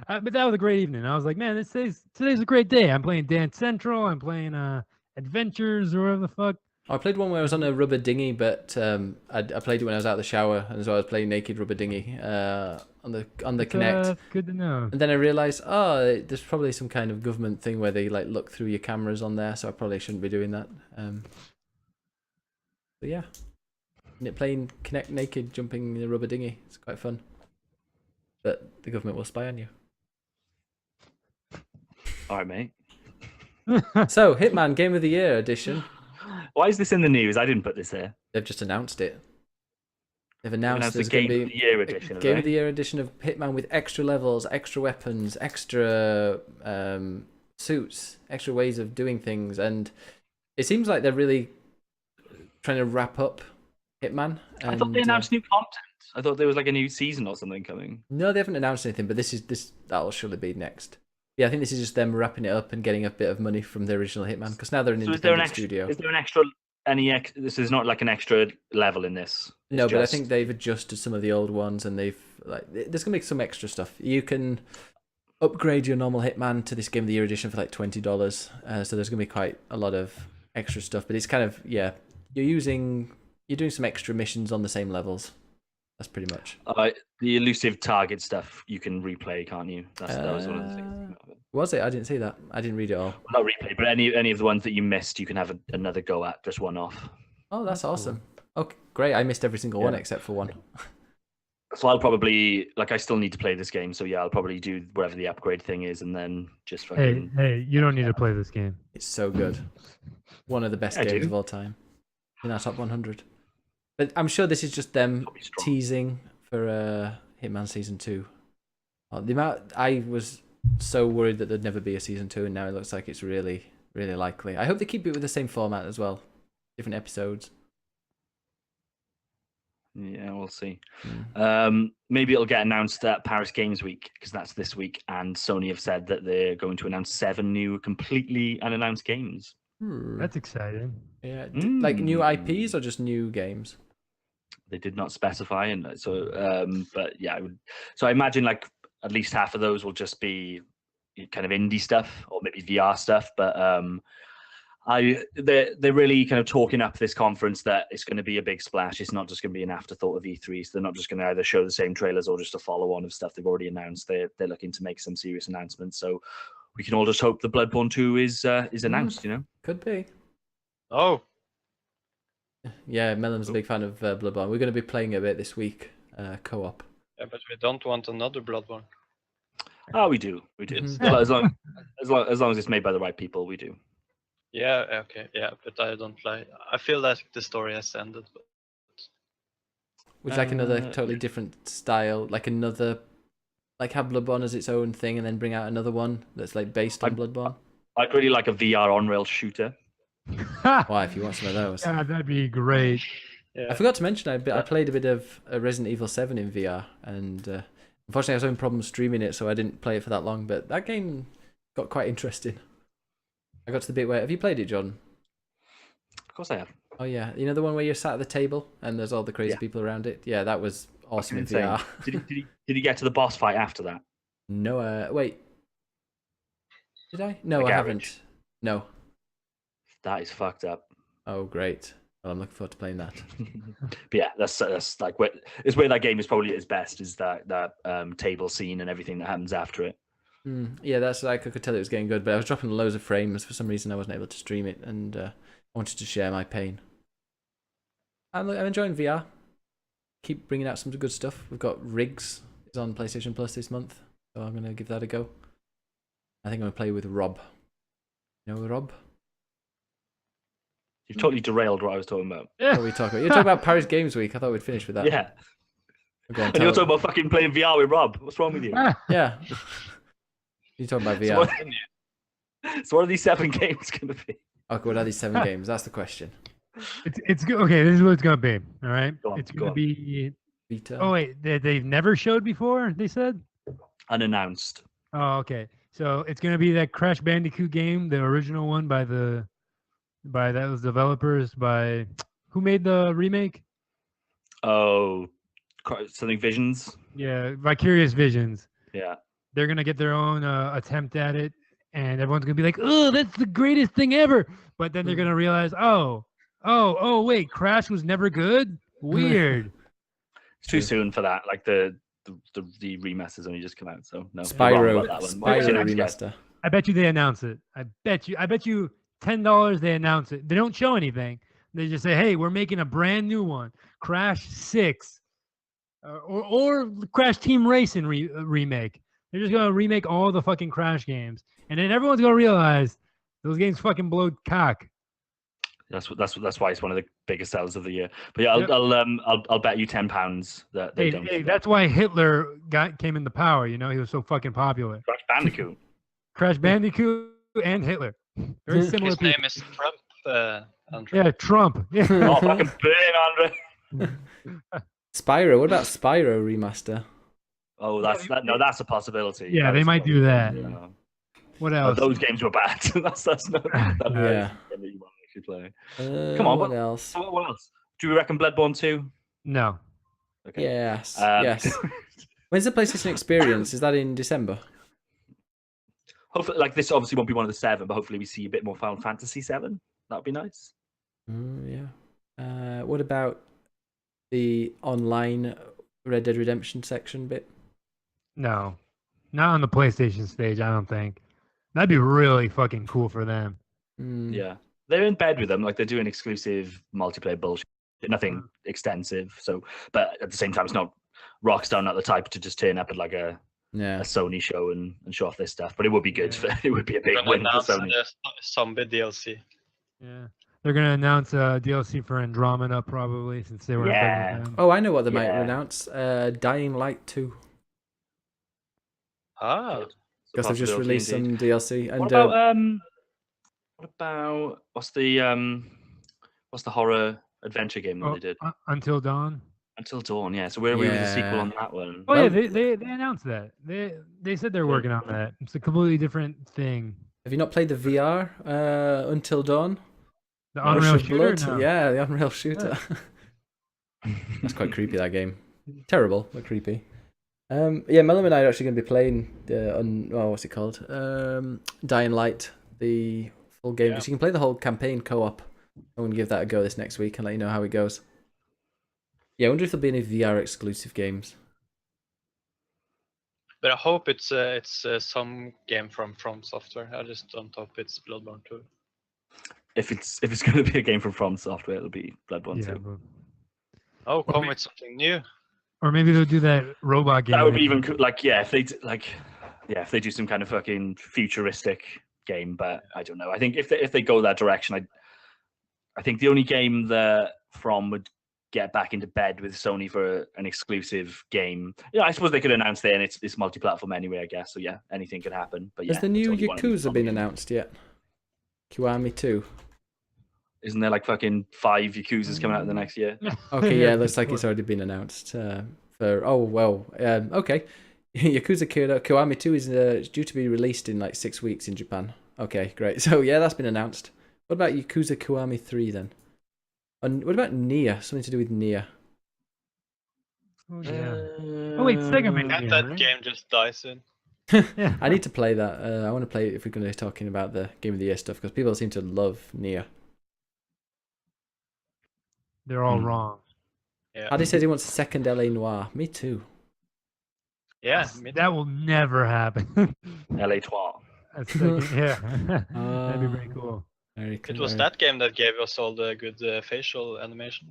that was a great evening. I was like, man, today's a great day. I'm playing Dance Central. I'm playing Adventures or whatever the fuck. I played one where I was on a rubber dinghy, but I played it when I was out of the shower, and so I was playing naked rubber dinghy on the Kinect. Good to know. And then I realised, there's probably some kind of government thing where they like look through your cameras on there, so I probably shouldn't be doing that. But yeah, playing Kinect naked, jumping in a rubber dinghy, it's quite fun. But the government will spy on you. All right, mate. So, Hitman Game of the Year edition. Why is this in the news? I didn't put this there. They've just announced it. They've announced The there's going Game to of be the Year edition. Game of the Year edition of Hitman with extra levels, extra weapons, extra suits, extra ways of doing things, and it seems like they're really trying to wrap up Hitman. I thought they announced new content. I thought there was like a new season or something coming. No, they haven't announced anything, but that'll surely be next. Yeah, I think this is just them wrapping it up and getting a bit of money from the original Hitman, because now they're an independent studio. Is there an extra This is not like an extra level in this. No, It's but I just- think they've adjusted some of the old ones, and there's gonna be some extra stuff. You can upgrade your normal Hitman to this Game of the Year edition for like $20. So there's gonna be quite a lot of extra stuff, but it's kind of you're doing some extra missions on the same levels. That's pretty much. the elusive target stuff you can replay, can't you? That was one of the things. Was it? I didn't see that. I didn't read it all. Well, not replay, but any of the ones that you missed, you can have another go at, just one off. Oh, that's awesome. Okay, great. I missed every single one except for one. So I'll probably I still need to play this game, so yeah, I'll probably do whatever the upgrade thing is, and then just fucking. Hey, you don't need to play this game. It's so good. One of the best I games do. of all time. In our top 100. But I'm sure this is just them Probably strong. teasing for Hitman Season 2. The amount I was so worried that there'd never be a Season 2, and now it looks like it's really, really likely. I hope they keep it with the same format as well. Different episodes. Yeah, we'll see. Mm. Maybe it'll get announced at Paris Games Week, because that's this week, and Sony have said that they're going to announce 7 new completely unannounced games. That's exciting. Yeah, like new IPs or just new games? They did not specify, and so but yeah, so I imagine like at least half of those will just be kind of indie stuff or maybe VR stuff, but they're really kind of talking up this conference that it's going to be a big splash. It's not just going to be an afterthought of E3. So they're not just going to either show the same trailers or just a follow-on of stuff they've already announced. They're looking to make some serious announcements. So we can all just hope the Bloodborne 2 is announced. You know, Could be. Oh, Yeah, Melon's a big fan of Bloodborne. We're going to be playing a bit this week, co-op. yeah, but we don't want another Bloodborne. oh, we do. Mhm. as long as it's made by the right people, we do. Yeah, okay, yeah, but I don't like. I feel like the story has ended. But Which like another Uh, totally different style, like have Bloodborne as its own thing, and then bring out another one that's like based on Bloodborne. I'd really like a VR on-rail shooter. Why, if you want some of those? God, that'd be great. yeah, I forgot to mention I played a bit of Resident Evil 7 in VR, and unfortunately I was having problems streaming it, so I didn't play it for that long. But that game got quite interesting. I got to the bit where, have you played it, John? Of course, I have. Oh yeah, you know the one where you're sat at the table and there's all the crazy Yeah. people around it. Yeah, that was awesome in Insane. VR. Did he get to the boss fight after that? No, wait. Did I? No, The I garage. haven't. No. That is fucked up. Oh, great. Well, I'm looking forward to playing that. But yeah, that's like where that game is probably at its best, is that table scene and everything that happens after it. Yeah, that's like I could tell it was getting good, but I was dropping loads of frames for some reason. I wasn't able to stream it, and I wanted to share my pain. I'm enjoying VR. Keep bringing out some good stuff. We've got Rigs is on PlayStation Plus this month, so I'm gonna give that a go. I think I'm gonna play with Rob. You know Rob? You've totally derailed what I was talking about. What are we talking about? You're talking about Paris Games Week. I thought we'd finish with that. Yeah. Go on, And tell you're us. talking about fucking playing VR with Rob. What's wrong with you? Yeah. You're talking about So VR. what are these 7 games going to be? Okay, what are these 7 games? That's the question. It's good. Okay, this is what it's gonna be. All right, Go on, it's go gonna on. be. Vita. Oh wait, they've never showed before. They said. Unannounced. Oh, okay. So it's gonna be that Crash Bandicoot game, the original one by those developers. By who made the remake? Oh, something Visions. Yeah, Vicarious Visions. Yeah. They're gonna get their own attempt at it, and everyone's gonna be like, "Oh, that's the greatest thing ever!" But then they're gonna realize, "Oh, wait, Crash was never good. Weird." It's too soon for that. Like the remasters only just come out, so no. you're wrong Spyro. about that one. What was your Spyro next guess? remaster. I bet you they announce it. I bet you $10 they announce it. They don't show anything. They just say, "Hey, we're making a brand new one, Crash 6, or Crash Team Racing remake." They're just gonna remake all the fucking Crash games, and then everyone's gonna realize those games fucking blow cock. That's why it's one of the biggest sellers of the year. But yeah, Yep. I'll bet you £10 that they don't. Hey, that's why Hitler came into power. You know, he was so fucking popular. Crash Bandicoot. Crash Bandicoot and Hitler, very similar his people. name is Trump. Andrew. Yeah, Trump. Yeah. Oh, fucking burn, Andre. Spyro. What about Spyro remaster? Oh, that's a possibility. Yeah, That they is a might do that. possibility, yeah. What Oh, else? those games were bad. that's not. Yeah. multiplayer. Come on, what else? What else? Do we reckon Bloodborne 2? No. Okay. Yes, Um, yes. When's the PlayStation Experience? Is that in December? Hopefully, like this obviously won't be one of the 7, but hopefully we see a bit more Final Fantasy 7. That'd be nice. Yeah. What about the online Red Dead Redemption section bit? No. Not on the PlayStation stage, I don't think. That'd be really fucking cool for them. Yeah, they're in bed with them. Like they're doing exclusive multiplayer bullshit. Nothing extensive. So, but at the same time, it's not Rockstar, not the type to just turn up at like a Sony show and show off their stuff. But it would be good. It would be a big Gonna win for announce Sony. the zombie DLC. Yeah. They're gonna announce a DLC for Andromeda probably, since they were in bed with them. Oh, I know what they might announce. Dying Light 2. Ah, Because they've just Possibility released indeed. some DLC. And What about what's the horror adventure game that they did? Until Dawn. Until Dawn, yeah. So where are we with the sequel on that one? Oh yeah, they announced that. They said they're working on that. It's a completely different thing. have you not played the VR Until Dawn? The Unreal Rush of Shooter? Blood? No. Yeah, the Unreal Shooter. That's quite creepy, that game. Terrible, but creepy. Yeah, Mellum and I are actually going to be playing what's it called? Dying Light, the full game. Because you can play the whole campaign co-op. I'm going to give that a go this next week and let you know how it goes. Yeah, I wonder if there'll be any VR exclusive games. but I hope it's some game from Software. I just don't hope it's Bloodborne 2. If it's going to be a game from From Software, it'll be Bloodborne 2. But... Oh, come with something new. Or maybe they'll do that robot game. That would be even cool. Like, if they do some kind of fucking futuristic game, but I don't know. I think if they go that direction, I think the only game that From would get back into bed with Sony for an exclusive game. Yeah, I suppose they could announce there, and it's multi-platform anyway, I guess. So yeah, anything could happen. But yeah, has the new it's only one of these Yakuza been games. announced yet? Kiwami 2. Isn't there like fucking 5 Yakuzas coming out in the next year? Okay, yeah, looks like it's already been announced. Okay. Yakuza Kiwami 2 is due to be released in like 6 weeks in Japan. Okay, great. So yeah, that's been announced. What about Yakuza Kiwami 3 then? And what about Nier? Something to do with Nier. Oh, yeah. Oh wait, Sega made Can't it, that right? game just die soon? Yeah. I need to play that. I want to play it if we're going to be talking about the Game of the Year stuff, because people seem to love Nier. They're all wrong. Yeah. Addy says he wants a second LA Noire. Me too. Yeah. That will never happen. LA Trois. Yeah. That'd be very cool. Very cool. It was that game that gave us all the good facial animation.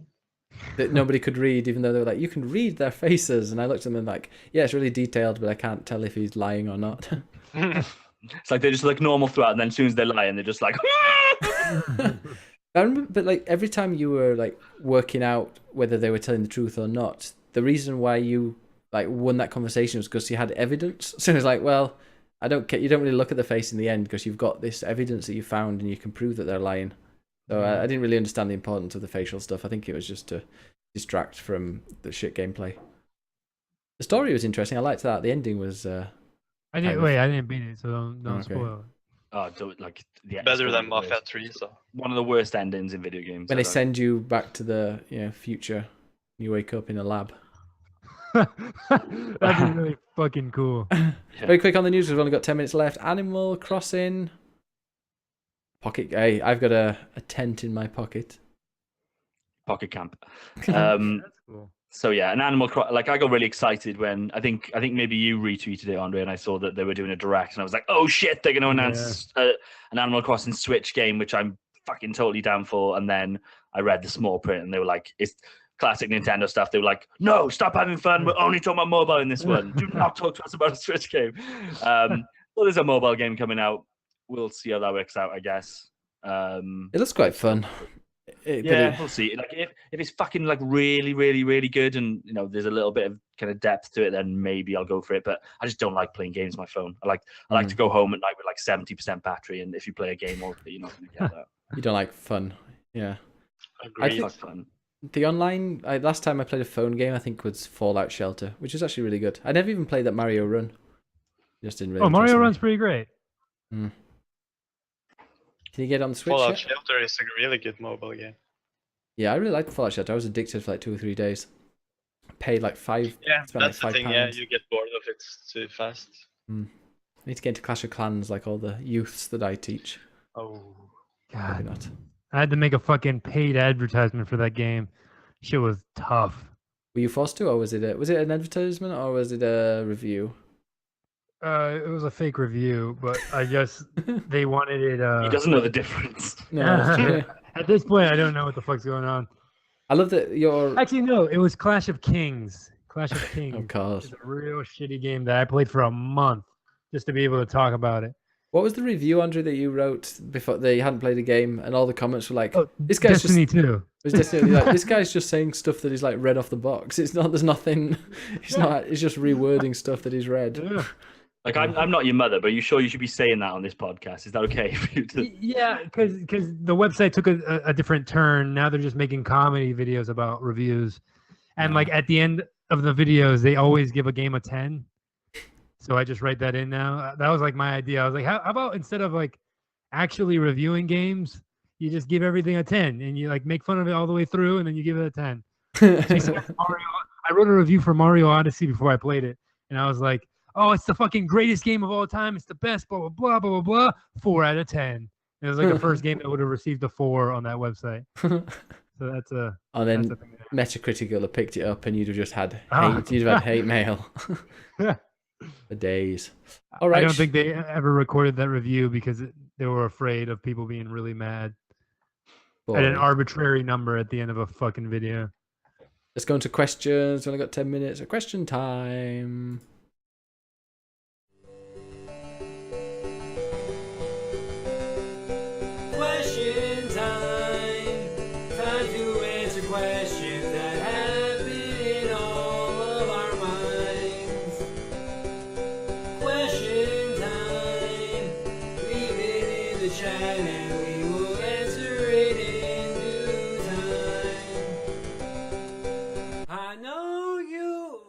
That nobody could read, even though they were like, you can read their faces. And I looked at them and like, yeah, it's really detailed, but I can't tell if he's lying or not. It's like they're just like normal throughout, and then as soon as they're lying, they're just like. I remember, but like every time you were like working out whether they were telling the truth or not, the reason why you like won that conversation was because you had evidence. So it's like, well, I don't care. You don't really look at the face in the end because you've got this evidence that you found and you can prove that they're lying. So I didn't really understand the importance of the facial stuff. I think it was just to distract from the shit gameplay. The story was interesting. I liked that. The ending was. I didn't beat it, so don't Okay. spoil it. Oh, like the Better than Mafia 3, so. One of the worst endings in video games. When they send you back to the future, you wake up in a lab. That'd be really fucking cool. Very quick on the news. We've only got 10 minutes left. Animal Crossing. Pocket. Hey, I've got a tent in my pocket. Pocket Camp. That's cool. So yeah, an Animal Crossing. Like I got really excited when I think maybe you retweeted it, Andre, and I saw that they were doing a direct, and I was like, oh shit, they're going to announce an Animal Crossing Switch game, which I'm fucking totally down for. And then I read the small print, and they were like, it's classic Nintendo stuff. They were like, no, stop having fun. We're only talking about mobile in this one. Do not talk to us about a Switch game. Well, there's a mobile game coming out. We'll see how that works out, I guess. It looks quite fun. We'll see. Like if it's fucking like really, really, really good, and there's a little bit of kind of depth to it, then maybe I'll go for it. But I just don't like playing games on my phone. I like to go home at night with like 70% battery, and if you play a game all day, you're not going to get that. You don't like fun. Yeah. Agreed. Like fun. The online, last time I played a phone game, I think was Fallout Shelter, which is actually really good. I never even played that Mario Run. Just didn't really. Oh, Mario interest me. Run's pretty great. Can you get it on the Switch Fallout yet? Shelter is a really good mobile game. Yeah, I really liked Fallout Shelter. I was addicted for like 2 or 3 days. Paid like five. Yeah, spent like that's the thing. Yeah, £5. you get bored of it too fast. I need to get into Clash of Clans like all the youths that I teach. Oh, Maybe God, not. I had to make a fucking paid advertisement for that game. Shit was tough. Were you forced to, or was it an advertisement, or was it a review? It was a fake review, but I guess they wanted it. He doesn't know the difference. No, that's true. At this point, I don't know what the fuck's going on. I love that you're. Actually, no, it was Clash of Kings. Clash of Kings. Of course. It's a real shitty game that I played for a month just to be able to talk about it. What was the review, Andrew, that you wrote before they hadn't played a game, and all the comments were like, Oh, "This guy's Destiny just." 2. It was Destiny, like, this guy's just saying stuff that he's like read off the box. It's not. There's nothing. It's not. It's just rewording stuff that he's read. Yeah. Like, I'm not your mother, but are you sure you should be saying that on this podcast? Is that okay for you to? Yeah, because the website took a different turn. Now they're just making comedy videos about reviews, and like at the end of the videos, they always give a game a 10. So I just write that in now. That was like my idea. I was like, how about instead of like actually reviewing games, you just give everything a 10 and you like make fun of it all the way through, and then you give it a 10. I wrote a review for Mario Odyssey before I played it, and I was like, oh, it's the fucking greatest game of all time. It's the best, blah, blah, blah, blah, blah, blah. 4 out of 10. It was like the first game that would have received a 4 on that website. So that's a. And then that's a thing. Metacritic will have picked it up, and you'd have just had Ah. hate. You'd have had hate mail for days. All I right. don't think they ever recorded that review because they were afraid of people being really mad at an Boring. arbitrary number at the end of a fucking video. Let's go into questions. We've only got 10 minutes. Question time. Question time. Time to answer questions that have been in all of our minds. Question time. Leave it in the chat and we will answer it in due time. I know you.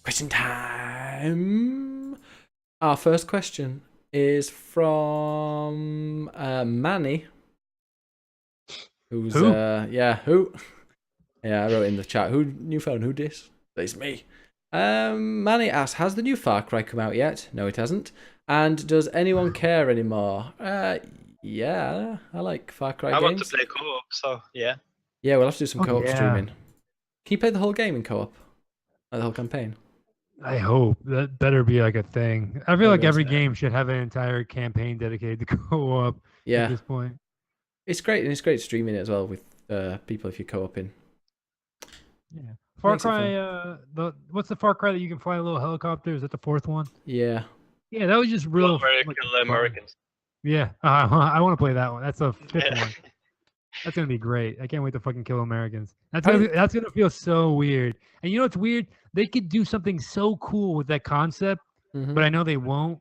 Question time. Our first question is from Manny. Who's Who? who? Yeah, I wrote in the chat. Who new phone? Who dis? It's me. Manny asks, has the new Far Cry come out yet? No, it hasn't. And does anyone care anymore? Yeah, I like Far Cry I want games. to play co-op, so yeah. Yeah, we'll have to do some Oh, co-op yeah. streaming. Can you play the whole game in co-op? Like the whole campaign? I hope that better be like a thing. I feel I like guess, every yeah. game should have an entire campaign dedicated to co-op at Yeah, this point. it's great, and it's great streaming it as well with people if you co-op in. Yeah. Far Makes it fun. Cry, what's the Far Cry that you can fly a little helicopter? Is that the 4th one? Yeah. Yeah, that was just real. One where you like, kill fun. Americans. Yeah, I want to play that one. That's the 5th Yeah. one. That's gonna be great. I can't wait to fucking kill Americans. That's How gonna do- that's gonna feel so weird. And you know what's weird? They could do something so cool with that concept, Mhm. but I know they won't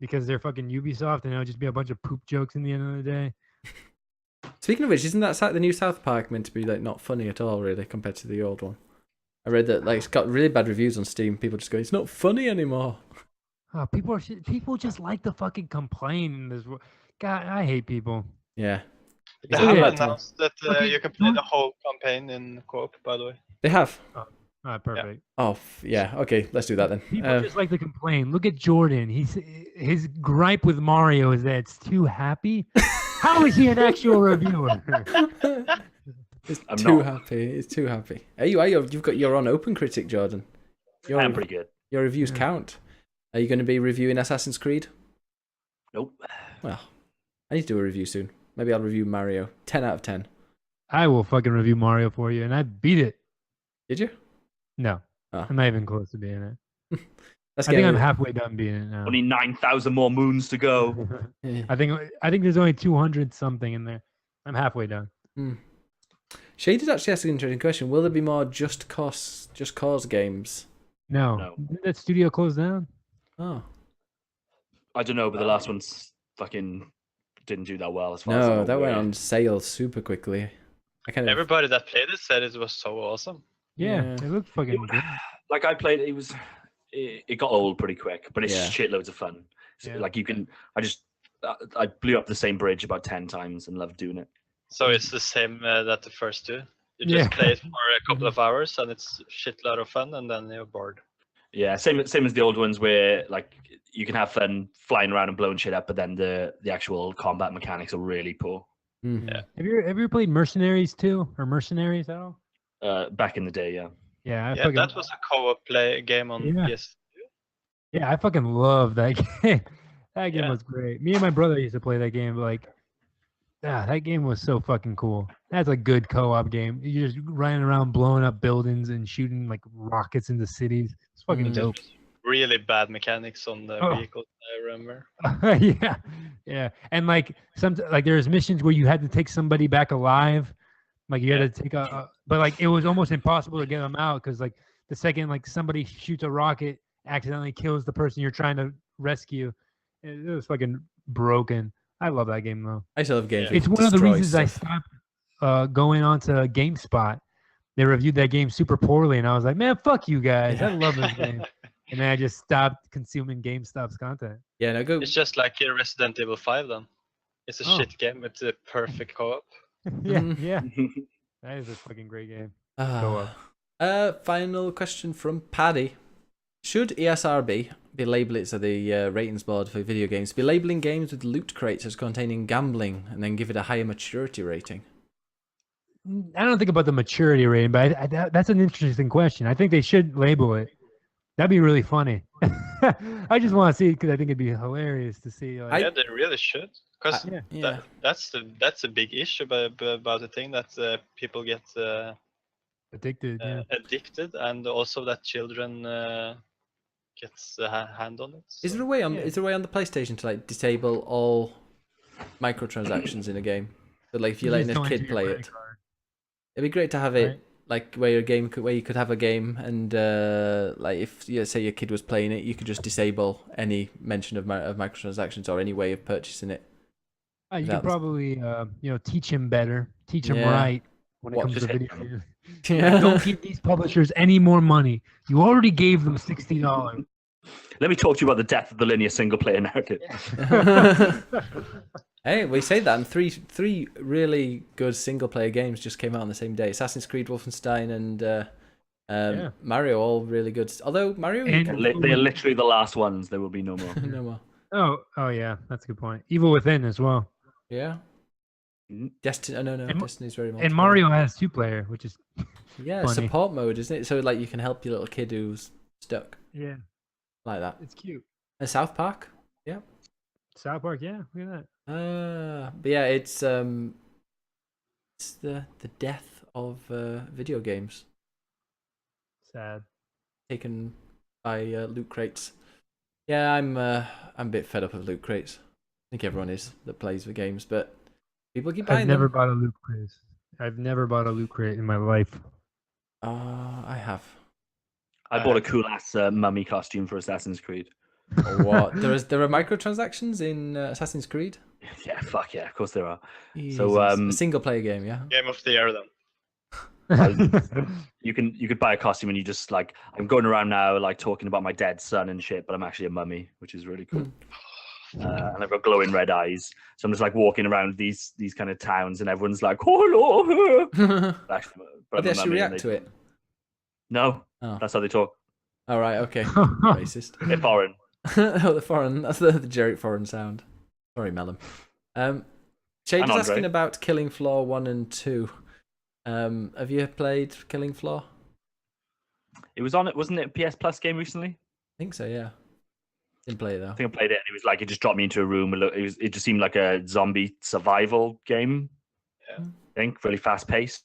because they're fucking Ubisoft, and it'll just be a bunch of poop jokes in the end of the day. Speaking of which, isn't that the new South Park meant to be like not funny at all, really, compared to the old one? I read that like it's got really bad reviews on Steam. People just go, it's not funny anymore. People just like to fucking complain in this world. God, I hate people. Yeah, They Exactly. have Yeah, Tom. announced that Okay, you can play don't- the whole campaign in co-op, by the way. they have. All right, perfect. Oh, yeah. Okay, let's do that then. People just like to complain. Look at Jordan. His gripe with Mario is that it's too happy. How is he an actual reviewer? It's I'm too not. happy. It's too happy. Hey, you've got your own Open Critic, Jordan. Your, I'm pretty good. your reviews Yeah. count. Are you going to be reviewing Assassin's Creed? Nope. Well, I need to do a review soon. Maybe I'll review Mario. 10 out of 10. I will fucking review Mario for you, and I beat it. Did you? No, Oh. I'm not even close to being it. Let's I think get I'm it. halfway done beating it now. Only 9,000 more moons to go. Yeah. I think there's only 200 something in there. I'm halfway done. Shade did actually ask an interesting question. Will there be more Just Cause games? No, No. Didn't that studio closed down? Oh. I don't know, but the last one's fucking didn't do that well as far as I'm No, that went aware. on sale super quickly. I kind of Everybody that played it said it was so awesome. Yeah, Yeah. it looked fucking good. Like I played, it got old pretty quick, but it's Yeah. shitloads of fun. Yeah. Like you can, I blew up the same bridge about 10 times and loved doing it. So it's the same that the first two. You Yeah. just play it for a couple of hours and it's a shitload of fun, and then you're bored. Yeah, same as the old ones where like you can have fun flying around and blowing shit up, but then the actual combat mechanics are really poor. Mhm. Yeah. Have you ever played Mercenaries 2 or Mercenaries at all? Back in the day, yeah. Yeah, Yeah, that was a co-op play game on Yeah. PS. Yeah, I fucking love that game. That game Yeah. was great. Me and my brother used to play that game. Like, that game was so fucking cool. That's a good co-op game. You're just running around blowing up buildings and shooting like rockets into cities. It's fucking Mhm. dope. Really bad mechanics on the Oh. vehicles, I remember. Yeah, yeah. And like there's missions where you had to take somebody back alive. Like you had to take but like it was almost impossible to get them out because like the second like somebody shoots a rocket, accidentally kills the person you're trying to rescue. It was fucking broken. I love that game though. I still love games. Yeah. It's that one of the destroy reasons I stuff. stopped going on to GameSpot. They reviewed that game super poorly, and I was like, man, fuck you guys. I love this game. And then I just stopped consuming GameStop's content. Yeah, no, go. It's just like Resident Evil 5 then. It's a Oh. shit game with the perfect co-op. Yeah, Mhm. yeah. That is a fucking great game. Final question from Paddy. Should E ESRB be labelling, so the ratings board for video games, be labeling games with loot crates as containing gambling and then give it a higher maturity rating? I don't think about the maturity rating, but that's an interesting question. I think they should label it. That'd be really funny. I just want to see it because I think it'd be hilarious to see. Like, Yeah, they really should. Because Yeah. Yeah. that's a big issue about the thing that people get addicted. Yeah. addicted, and also that children gets a hand on it. Is so- there a way on Yeah. is there a way on the PlayStation to like disable all microtransactions in a game? So like if you're You letting just a don't kid enter your play credit it, card. it'd be great to have it Right. like where you could have a game and like if you say your kid was playing it, you could just disable any mention of microtransactions or any way of purchasing it. You Without could the- probably, teach him better, teach him Yeah. right when it Watch comes to his video head. games. Don't give these publishers any more money. You already gave them $60. Let me talk to you about the death of the linear single player narrative. Hey, we say that, and three really good single player games just came out on the same day: Assassin's Creed, Wolfenstein, and Yeah. Mario. All really good. Although Mario, you And- can- They are literally the last ones. There will be no more. no more. Oh yeah, that's a good point. Evil Within as well. Yeah. Mhm. Destiny. Oh, no, And- Destiny's very much. And Mario has 2-player, which is Yeah, funny. support mode, isn't it? So like you can help your little kid who's stuck yeah, like that. it's cute. And South Park. South Park, yeah, look at that. But yeah, it's the death of video games Sad. taken by loot crates. Yeah, I'm a bit fed up of loot crates. I think everyone is that plays the games, but people keep buying I've never them. bought a loot crate. I've never bought a loot crate in my life. I have. I bought a cool ass mummy costume for Assassin's Creed. Or what? there are microtransactions in Assassin's Creed. Yeah, fuck yeah, of course there are. Jesus. So, a single player game, yeah. Game of the year then. You could buy a costume and you just like I'm going around now like talking about my dead son and shit, but I'm actually a mummy, which is really cool. And I've got glowing red eyes, so I'm just like walking around these kind of towns, and everyone's like, "Oh no!" Actually, But they actually react to it. No, Oh. that's how they talk. All right, okay. Racist. They're foreign. Oh, the foreign. That's the generic foreign sound. Sorry, Melon. Shade's And Andre. asking about Killing Floor 1 and 2. Have you played Killing Floor? It was on it, wasn't it? A PS Plus game recently. I think so, yeah. Didn't play it though. I think I played it, and it was like it just dropped me into a room. It just seemed like a zombie survival game. Yeah. I think really fast paced,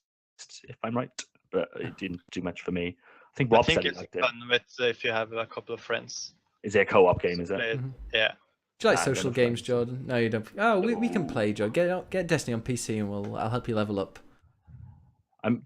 if I'm right, but it didn't do much for me. I think I Rob think said he it's liked it. fun with if you have a couple of friends. Is it a co-op game? Is it? Play it. Mhm. Yeah. Do you like I social don't games, play. Jordan? No, you don't. Oh, we can play, Jordan. Get Destiny on PC and I'll help you level up. I'm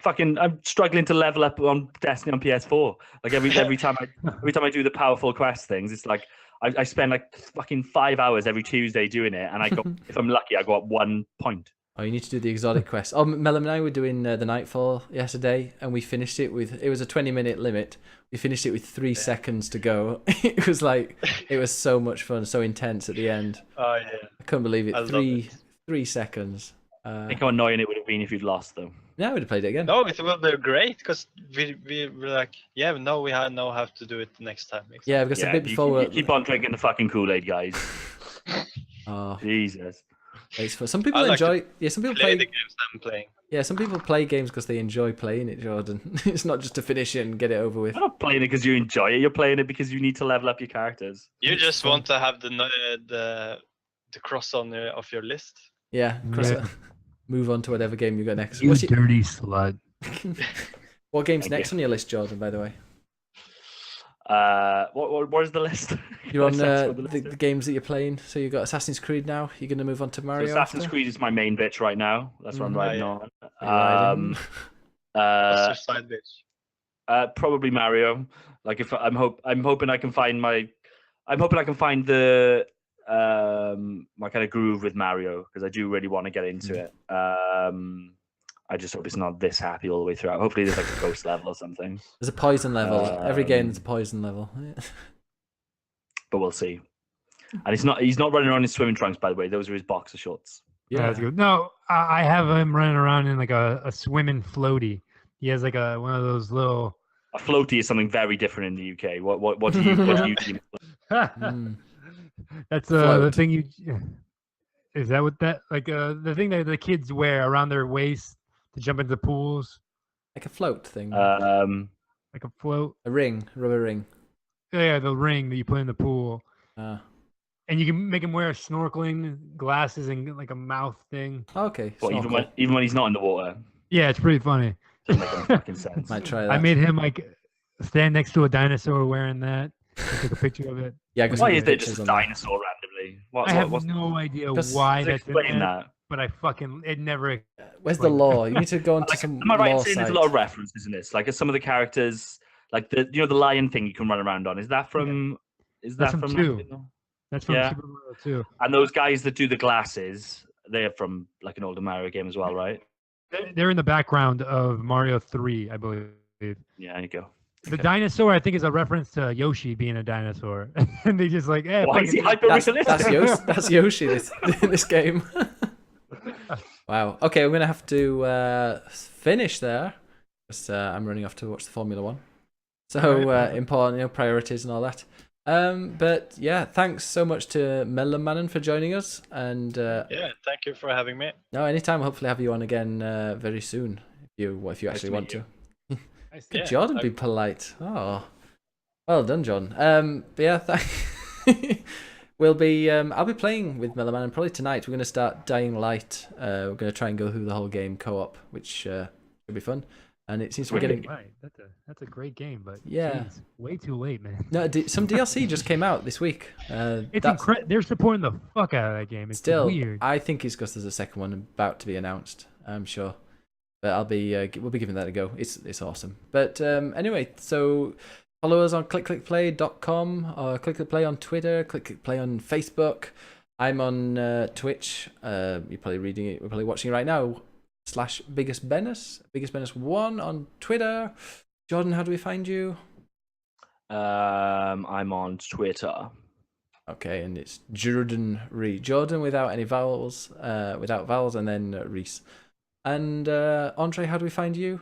struggling to level up on Destiny on PS4. Like every time I do the powerful quest things, it's like I spend like fucking 5 hours every Tuesday doing it, and I go if I'm lucky, I go up 1 point. Oh, you need to do the exotic quest. Oh, Melon and I were doing the Nightfall yesterday, and we finished it with. It was a 20-minute limit. We finished it with 3 seconds to go. It was like it was so much fun, so intense at the end. Oh yeah. I couldn't believe it. I love 3 seconds. I think how annoying it would have been if you'd lost though. Yeah, I would have played it again. No, it will be great because we were like, yeah, no, we know how to do it next time. Yeah, because a bit you before. keep on drinking the fucking Kool-Aid, guys. Oh, Jesus. it's fun. Some people I like to enjoy. Yeah, some people play play. the games I'm playing. Yeah, some people play games because they enjoy playing it, Jordan. It's not just to finish it and get it over with. You're not playing it because you enjoy it. You're playing it because you need to level up your characters. You It's just fun. want to have the cross on of your list. Yeah, cross Yeah. it. Move on to whatever game you got next. You What's your, dirty slut. what game's Thank next you. on your list, Jordan? By the way, What is the list? you're on Can I search for the list? games that you're playing. So you got Assassin's Creed now. You're gonna move on to So Mario. Assassin's after? Creed is my main bitch right now. That's what I'm Mhm. riding Yeah. on. You're riding. What's your side bitch? Probably Mario. Like if I'm hoping I can find the my kind of groove with Mario because I do really want to get into it. I just hope it's not this happy all the way throughout. Hopefully there's like a ghost level or something, There's a poison level. Every game there's a Um, poison level. but we'll see. And he's not running around in swimming trunks, by the way. Those are his boxer shorts. Yeah, that's good. No, I have him running around in like a swimming floaty. He has like one of those little. A floaty is something very different in the UK. What do you deem? Mm. That's the Float. thing you. Is that what that like the thing that the kids wear around their waist to jump into pools, Like a float thing. like a float? A ring, rubber ring. Yeah, the ring that you put in the pool, Ah, and you can make him wear snorkeling glasses and like a mouth thing. okay. Well, snorkel. even when he's not in the water, Yeah, it's pretty funny. doesn't make any fucking sense. Might try that. I made him like stand next to a dinosaur wearing that. I took a picture of it. Yeah, 'cause Why some is there pictures just a on there. dinosaur randomly? I have What's no idea Just- why just that's in explain there, that? but it never. Where's the like- law? You need to go into Like, some am I right in law saying site. there's a lot of references in this? Like some of the characters, like the the lion thing you can run around on. Is that from? Is That's that from from? two. That's from Yeah. Super Mario 2. And those guys that do the glasses, they're from like an older Mario game as well, right? They're in the background of Mario 3, I believe. Yeah, there you go. The dinosaur, I think, is a reference to Yoshi being a dinosaur, and they just like, eh, Why fuck is he it. hyper That's realistic? Yoshi. That's Yoshi in this game. Wow. Okay, I'm gonna have to finish there because I'm running off to watch the Formula One. So important, priorities and all that. But yeah, thanks so much to Melon Manon for joining us, and Yeah, thank you for having me. no, anytime. Hopefully, have you on again very soon if you actually to want meet to. I Yeah, Jordan, I- be polite. Oh, well done, John. But yeah, we'll be. I'll be playing with Melon Manon probably tonight. We're gonna start Dying Light. We're gonna try and go through the whole game co-op, which should be fun. And it seems we're getting. Right, that's a great game, but Yeah. geez, way too late, man. No, some DLC just came out this week. It's That's incredible. They're supporting the fuck out of that game. It's still. weird. I think it's because there's a second one about to be announced. I'm sure, but I'll be. We'll be giving that a go. It's awesome. But anyway, so follow us on clickclickplay.com or clickclickplay on Twitter. Clickclickplay on Facebook. I'm on Twitch. You're probably reading it. We're probably watching it right now. /Biggest Bennis 1 on Twitter. Jordan, how do we find you? I'm on Twitter. Okay, and it's Jordan Reese. Jordan without any vowels, and then Reese. And Andre, how do we find you?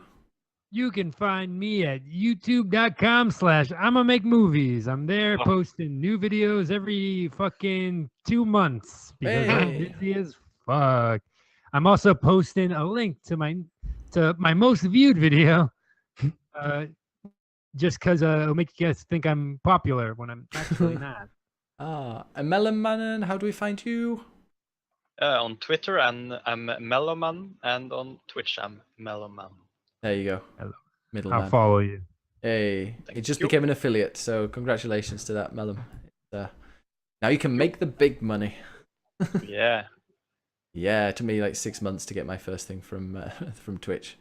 You can find me at youtube.com/I'ma make movies. I'm there Oh. posting new videos every fucking 2 months because I'm Hey. busy as fuck. I'm also posting a link to my most viewed video, just because it'll make you guys think I'm popular when I'm actually not. And Melon Manon, how do we find you? On Twitter, and I'm Meloman, and on Twitch, I'm Meloman. There you go. Hello. I'll Middleman. follow you. Hey, Thank it just you. became an affiliate, so congratulations to that, Melon. Now you can make the big money. Yeah. Yeah, it took me like 6 months to get my first thing from from Twitch.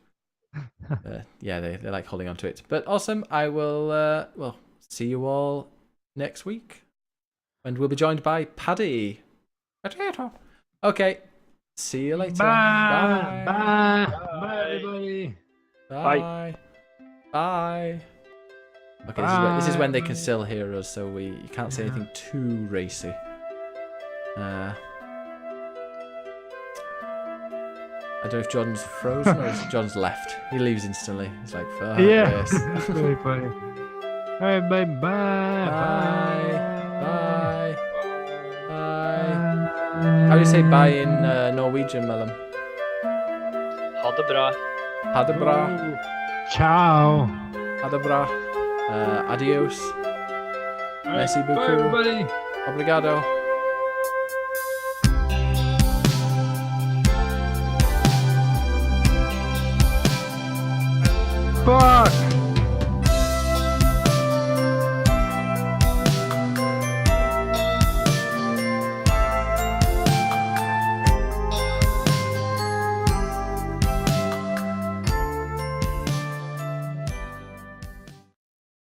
Yeah, they like holding on to it. But awesome. I will see you all next week. And we'll be joined by Paddy. Potato. Okay. See you later. Bye. Bye. Bye. Bye, everybody. Bye. Bye. Okay, this is when they can still hear us, so you can't say anything too racy. I don't know if John's frozen or if John's left. He leaves instantly. He's like, fuck this. That's really funny. All right, bye. Bye. Bye. Bye. How do you say bye in Norwegian, Mellum? Ha det bra. Ha det bra. Ciao. Ha det bra. Adios. All right, Merci bye, beaucoup. everybody. Obrigado. Fuck.